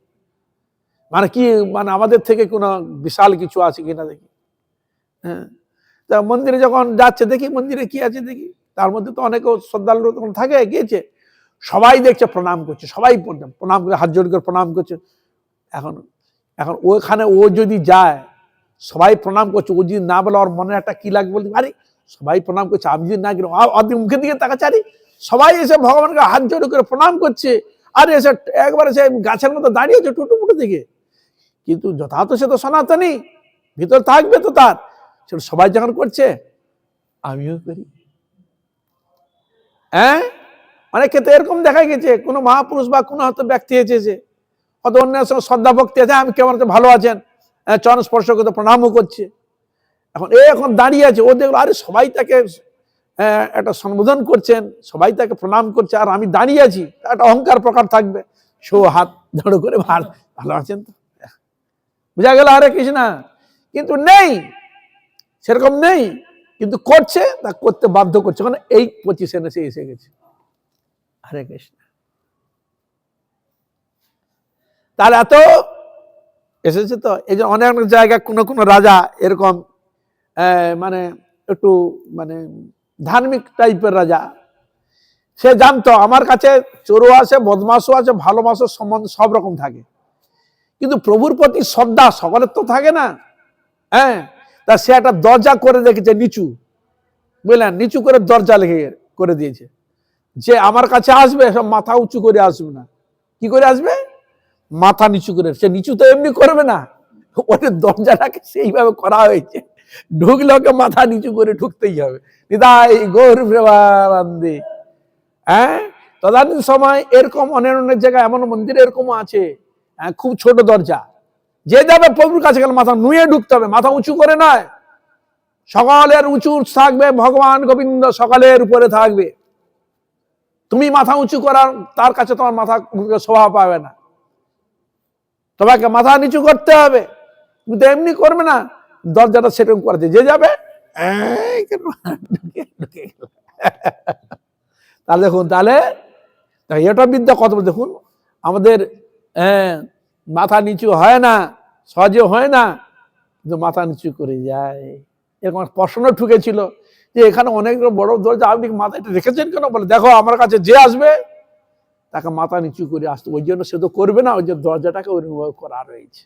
মানে কি, মানে আমাদের থেকে কোনো বিশাল কিছু আছে কিনা দেখি। হ্যাঁ, তা মন্দিরে যখন যাচ্ছে দেখি মন্দিরে কি আছে দেখি, তার মধ্যে তো অনেক শ্রদ্ধালু তখন থাকে, গিয়েছে, সবাই দেখছে প্রণাম করছে, সবাই প্রণাম করে হাত জোড় করে প্রণাম করছে। এখন এখন ওখানে ও যদি যায়, সবাই প্রণাম করছে, ও যদি না বলে ওর মনে একটা কি লাগবে, বলতে আরে সবাই প্রণাম করছে, আমি যদি না গেলাম, ওদের মুখের দিকে তাকাচ্ছে, আরে সবাই এসে ভগবানকে হাত জোড় করে প্রণাম করছে, আর এসে একবারে সে গাছের মতো দাঁড়িয়েছে টুটুমুটু দিকে। কিন্তু যথার্থ সে তো সনাতনী, ভিতর থাকবে তো তার, সেটা সবাই যখন করছে আমিও করি। হ্যাঁ, অনেক ক্ষেত্রে এরকম দেখা গেছে, কোনো মহাপুরুষ বা কোনো হয়তো ব্যক্তি এসেছে, হয়তো অন্যের সঙ্গে শ্রদ্ধা ভক্তি আছে, আমি কেমন ভালো আছেন, চরণ স্পর্শ করতে প্রণামও করছে। এখন দাঁড়িয়ে আছে, ও দেখলো আরে সবাই তাকে একটা সম্বোধন করছেন, সবাই তাকে প্রণাম করছে, আর আমি দাঁড়িয়ে আছি, একটা অহংকার প্রকার থাকবে, সো হাত ধরো করে ভালো আছেন তো, বুঝা গেল হরে কৃষ্ণা। কিন্তু নেই, সেরকম নেই, কিন্তু করছে, তা করতে বাধ্য করছে, কারণ এই পজিশনে সে এসে গেছে। হরে কৃষ্ণ। তার এত এসেছে তো, এই যে অনেক অনেক জায়গায় কোনো কোনো রাজা এরকম মানে একটু মানে ধার্মিক টাইপের রাজা, সে জানতো আমার কাছে চোরও আছে, বদমাশও আছে, ভালোবাসার সম্বন্ধ সব রকম থাকে, কিন্তু প্রভুর প্রতি শ্রদ্ধা সকলের তো থাকে না। হ্যাঁ, তা সে একটা দরজা করে রেখেছে নিচু, বুঝলেন, নিচু করে দরজা লিখে করে দিয়েছে, যে আমার কাছে আসবে সব মাথা উঁচু করে আসবে না। কি করে আসবে? মাথা নিচু করে। সে নিচু তো এমনি করবে না, ওদের দরজাটাকে সেইভাবে করা হয়েছে, ঢুকলে ওকে মাথা নিচু করে ঢুকতেই হবে। নিতাই গৌর প্রেমানন্দে। হ্যাঁ, তদানীন সময় এরকম অনেক অনেক জায়গায় এমন মন্দিরে এরকম আছে, খুব ছোট দরজা, যে যাবে প্রভুর কাছে গেলে মাথা নুয়ে ঢুকতে হবে, মাথা উঁচু করে নয়। সকলের উঁচু থাকবে, ভগবান গোবিন্দ সকলের উপরে থাকবে, তুমি মাথা উঁচু করার তার কাছে তোমার মাথা শোভা পাবে না, তোমাকে মাথা নিচু করতে হবে, কিন্তু এমনি করবে না। দরজাটা সেরকম করেছে, যে যাবে তাহলে দেখুন, তাহলে এটা বিদ্যা কত, দেখুন আমাদের মাথা নিচু হয় না, সহজে হয় না, কিন্তু মাথা নিচু করে যায়। এরকম প্রশ্ন ঠুকেছিল যে এখানে অনেক বড় দরজা, আপনি মাথা রেখেছেন কেন? বলে দেখো আমার কাছে যে আসবে তাকে মাথা নিচু করে আসতে, ওই জন্য সে তো করবে না, ওই জন্য দরজাটাকে ওইভাবে করা রয়েছে।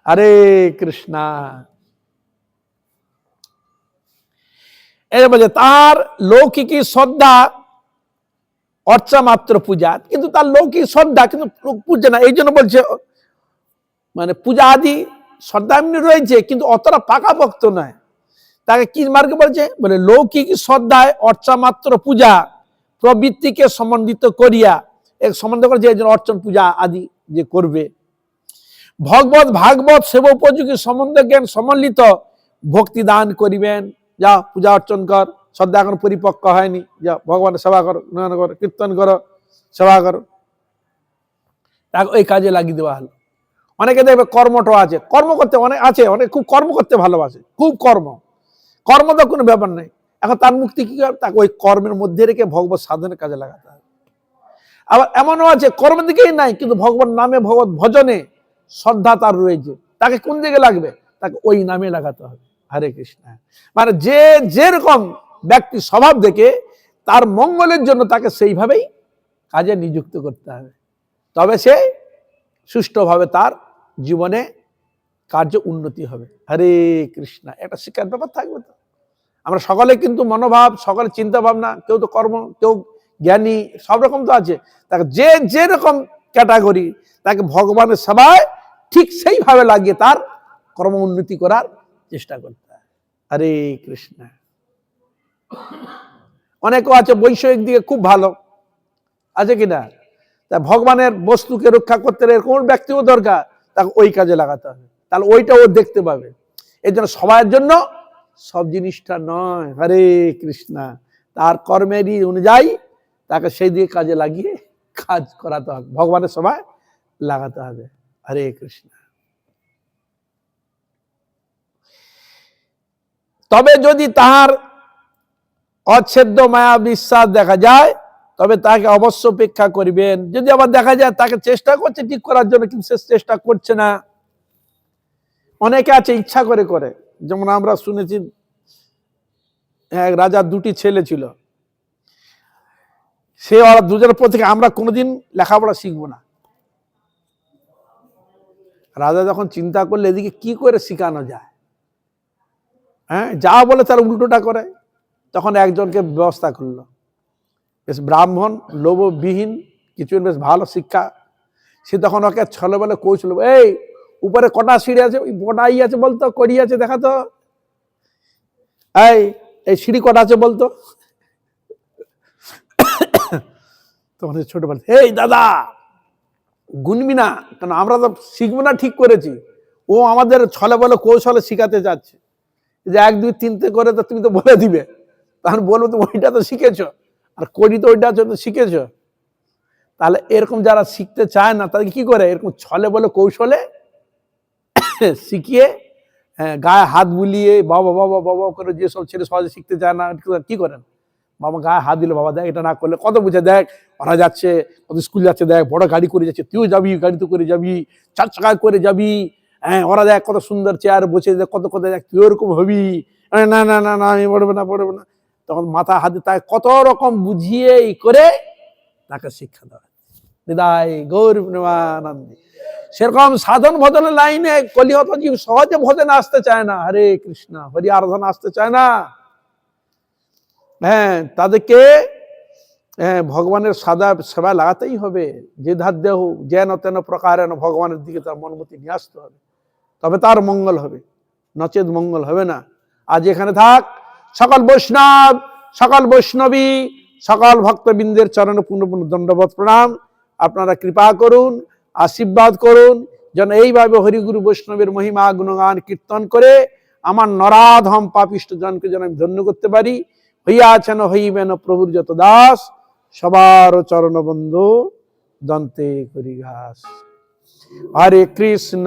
হরে কৃষ্ণা। বলছে তার লৌকিক শ্রদ্ধা অর্চা মাত্র পূজা, কিন্তু তার লৌকিক শ্রদ্ধা কিন্তু পূজা না। এই জন্য বলছে মানে পূজা আদি শ্রদ্ধা এমনি রয়েছে, কিন্তু অতটা পাকাপোক্ত নয়। তাকে কি মার্গে বলছে? বলে লৌকিক শ্রদ্ধায় অর্চা মাত্র পূজা প্রবৃত্তিকে সম্বন্ধিত করিয়া, এক সম্বন্ধ করে যে অর্চন পূজা আদি যে করবে, ভগবত ভাগবত সেবা উপযোগী সম্বন্ধ জ্ঞান সম্মিলিত ভক্তি দান করিবেন। যা পূজা অর্চন কর, শ্রদ্ধা এখন পরিপক্ক হয়নি, যা ভগবানের সেবা করো, গুণগান করো, কীর্তন করো, সেবা করো, তাকে ওই কাজে লাগিয়ে দেওয়া হলো। অনেকে দেখবে কর্মটা আছে, কর্ম করতে অনেক আছে, অনেক খুব কর্ম করতে ভালোবাসে, খুব কর্ম তো কোনো ব্যাপার নেই। এখন তার মুক্তি কি করে? তাকে ওই কর্মের মধ্যে রেখে ভগবত সাধনের কাজে লাগাতে হবে। আবার এমনও আছে কর্মের দিকেই নাই, কিন্তু ভগবান নামে, ভগবত ভজনে শ্রদ্ধা তার রয়েছে, তাকে কোন দিকে লাগবে? তাকে ওই নামে লাগাতে হবে। হরে কৃষ্ণ। মানে যে যেরকম ব্যক্তি স্বভাব দেখে তার মঙ্গলের জন্য তাকে সেইভাবেই কাজে নিযুক্ত করতে হবে, তবে সে সুষ্ঠুভাবে তার জীবনে কার্য উন্নতি হবে। হরে কৃষ্ণ। একটা শিক্ষার ব্যাপার থাকবে তো। আমরা সকলে কিন্তু মনোভাব, সকলে চিন্তা ভাবনা, কেউ তো কর্ম, কেউ জ্ঞানী, সব রকম তো আছে। তাকে যে যেরকম ক্যাটাগরি, তাকে ভগবানের সেবায় ঠিক সেইভাবে লাগিয়ে তার কর্ম উন্নতি করার চেষ্টা করতে হয়। হরে কৃষ্ণ। অনেকেও আছে বৈষয়িক দিকে খুব ভালো, আছে কিনা? তা ভগবানের বস্তুকে রক্ষা করতে কোন ব্যক্তিও দরকার, তাকে ওই কাজে লাগাতে হবে, তাহলে ওইটা ও দেখতে পাবে। এই জন্য সবার জন্য সব জিনিসটা নয়। হরে কৃষ্ণ। তার কর্মেরই অনুযায়ী তাকে সেই দিকে কাজে লাগিয়ে কাজ করাতে হবে, ভগবানের সভায় লাগাতে হবে। হরে কৃষ্ণ। তবে যদি তাহার অচ্ছেদ্য মায়া বিশ্বাস দেখা যায় তবে তাকে অবশ্য উপেক্ষা করিবেন। যদি আবার দেখা যায় তাকে চেষ্টা করছে ঠিক করার জন্য কিন্তু সে চেষ্টা করছে না, অনেকে আছে ইচ্ছা করে করে, যেমন আমরা শুনেছি এক রাজার দুটি ছেলে ছিল, সে ওরা দুজনের পর থেকে আমরা কোনোদিন লেখাপড়া শিখবো না। রাজা যখন চিন্তা করলে এদিকে কি করে শিখানো যায়, হ্যাঁ যা বলে তার উল্টোটা করে, তখন একজনকে ব্যবস্থা করলো, বেশ ব্রাহ্মণ, লোভবিহীন, কিছু বেশ ভালো শিক্ষা। সে তখন ওকে ছলে বলে কৌশল, এই উপরে কটা সিঁড়ি আছে, কটাই আছে বলতো, কড়ি আছে দেখা তো, এই সিঁড়ি কটা আছে বলতো। তখন ছোট বলছে, এই দাদা গুনবি না কেন, আমরা তো শিখবো না ঠিক করেছি, ও আমাদের ছলে বলে কৌশলে শিখাতে যাচ্ছে যে 1 2 3 করে তো তুমি তো বলে দিবে, তখন বলবো তো ওইটা তো শিখেছো, আর করি তো ওইটা তো শিখেছো। তাহলে এরকম যারা শিখতে চায় না তাদেরকে কি করে, এরকম ছলে বলে কৌশলে শিখিয়ে গায়ে হাত বুলিয়ে বাবা বাবা বাবা করে, যেসব ছেলে সহজে শিখতে চায় না কি করেন, বাবা গায়ে হাত দিলে, বাবা দেখ এটা না করলে কত বুঝে, দেখ ওরা যাচ্ছে, কত স্কুল যাচ্ছে, দেখ বড় গাড়ি করে যাচ্ছে, তুইও যাবি, গাড়িতে করে যাবি, 4 চাকায় করে যাবি, হ্যাঁ ওরা দেখ কত সুন্দর চেয়ার বসে, দেখ কত কত, দেখ তুই ওরকম হবি, না না না না আমি পড়বো না পড়বো না। তখন মাথা হাতে তাকে কত রকম বুঝিয়ে করে তাকে শিক্ষা দেওয়া। হৃদয় গৌর প্রেমানন্দে। সেরকম সাধন ভজনের লাইনে কলিহত জীব সহজে ভজনে আসতে চায় না, হরে কৃষ্ণ হরি আরাধনা আসতে চায় না। হ্যাঁ তাদেরকে ভগবানের সাদা সেবা লাগাতেই হবে, যে ধার্য হোক যেন তেন প্রকারে ভগবানের দিকে তার মনমতি নিয়ে আসতে হবে, তবে তার মঙ্গল হবে, নচেত মঙ্গল হবে না। আজ এখানে থাক, সকল বৈষ্ণব, সকল বৈষ্ণবী, সকল ভক্তবৃন্দের চরণে পূর্ণ পূর্ণ দণ্ডবত প্রণাম। আপনারা কৃপা করুন, আশীর্বাদ করুন, যেন এইভাবে হরিগুরু বৈষ্ণবের মহিমা গুণগান কীর্তন করে আমার নরাধম পাপিষ্ঠ জনকে যেন আমি ধন্য করতে পারি। হইয়াছেন হইবেন প্রভুর যত দাস, সবার চরণ বন্ধু দন্তে করি ঘাস। হরে কৃষ্ণ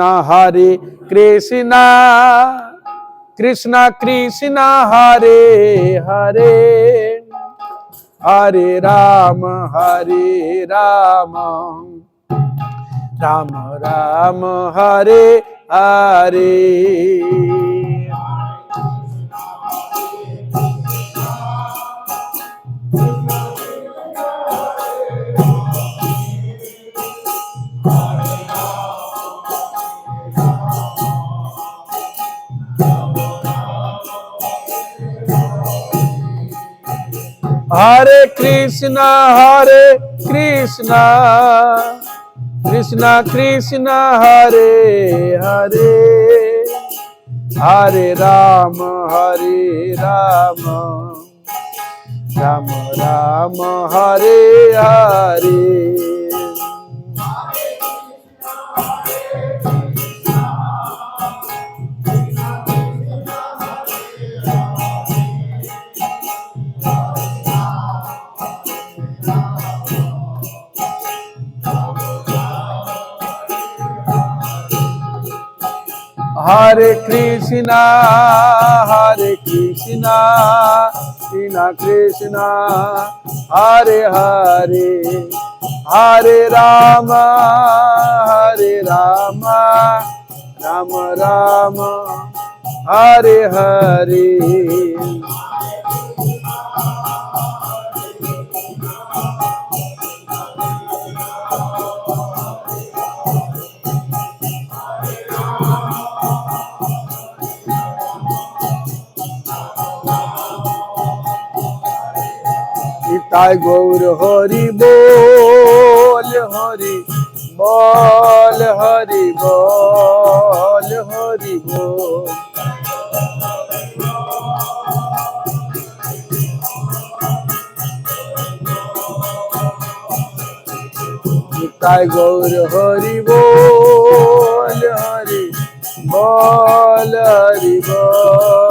কৃষ্ণ কৃষ্ণ হরে হরে, হরে রাম রাম রাম হরে হরে। হরে কৃষ্ণ কৃষ্ণ কৃষ্ণ হরে হরে, হরে রাম রাম রাম হরে হরে। হরে কৃষ্ণ কৃষ্ণ কৃষ্ণ হরে হরে, হরে রাম রাম রাম হরে হরে। তাই গৌর হরি বল, হরি বল, হরি বল, হরি বল। তাই গৌর হরি বল, হরি বল, হরি বল।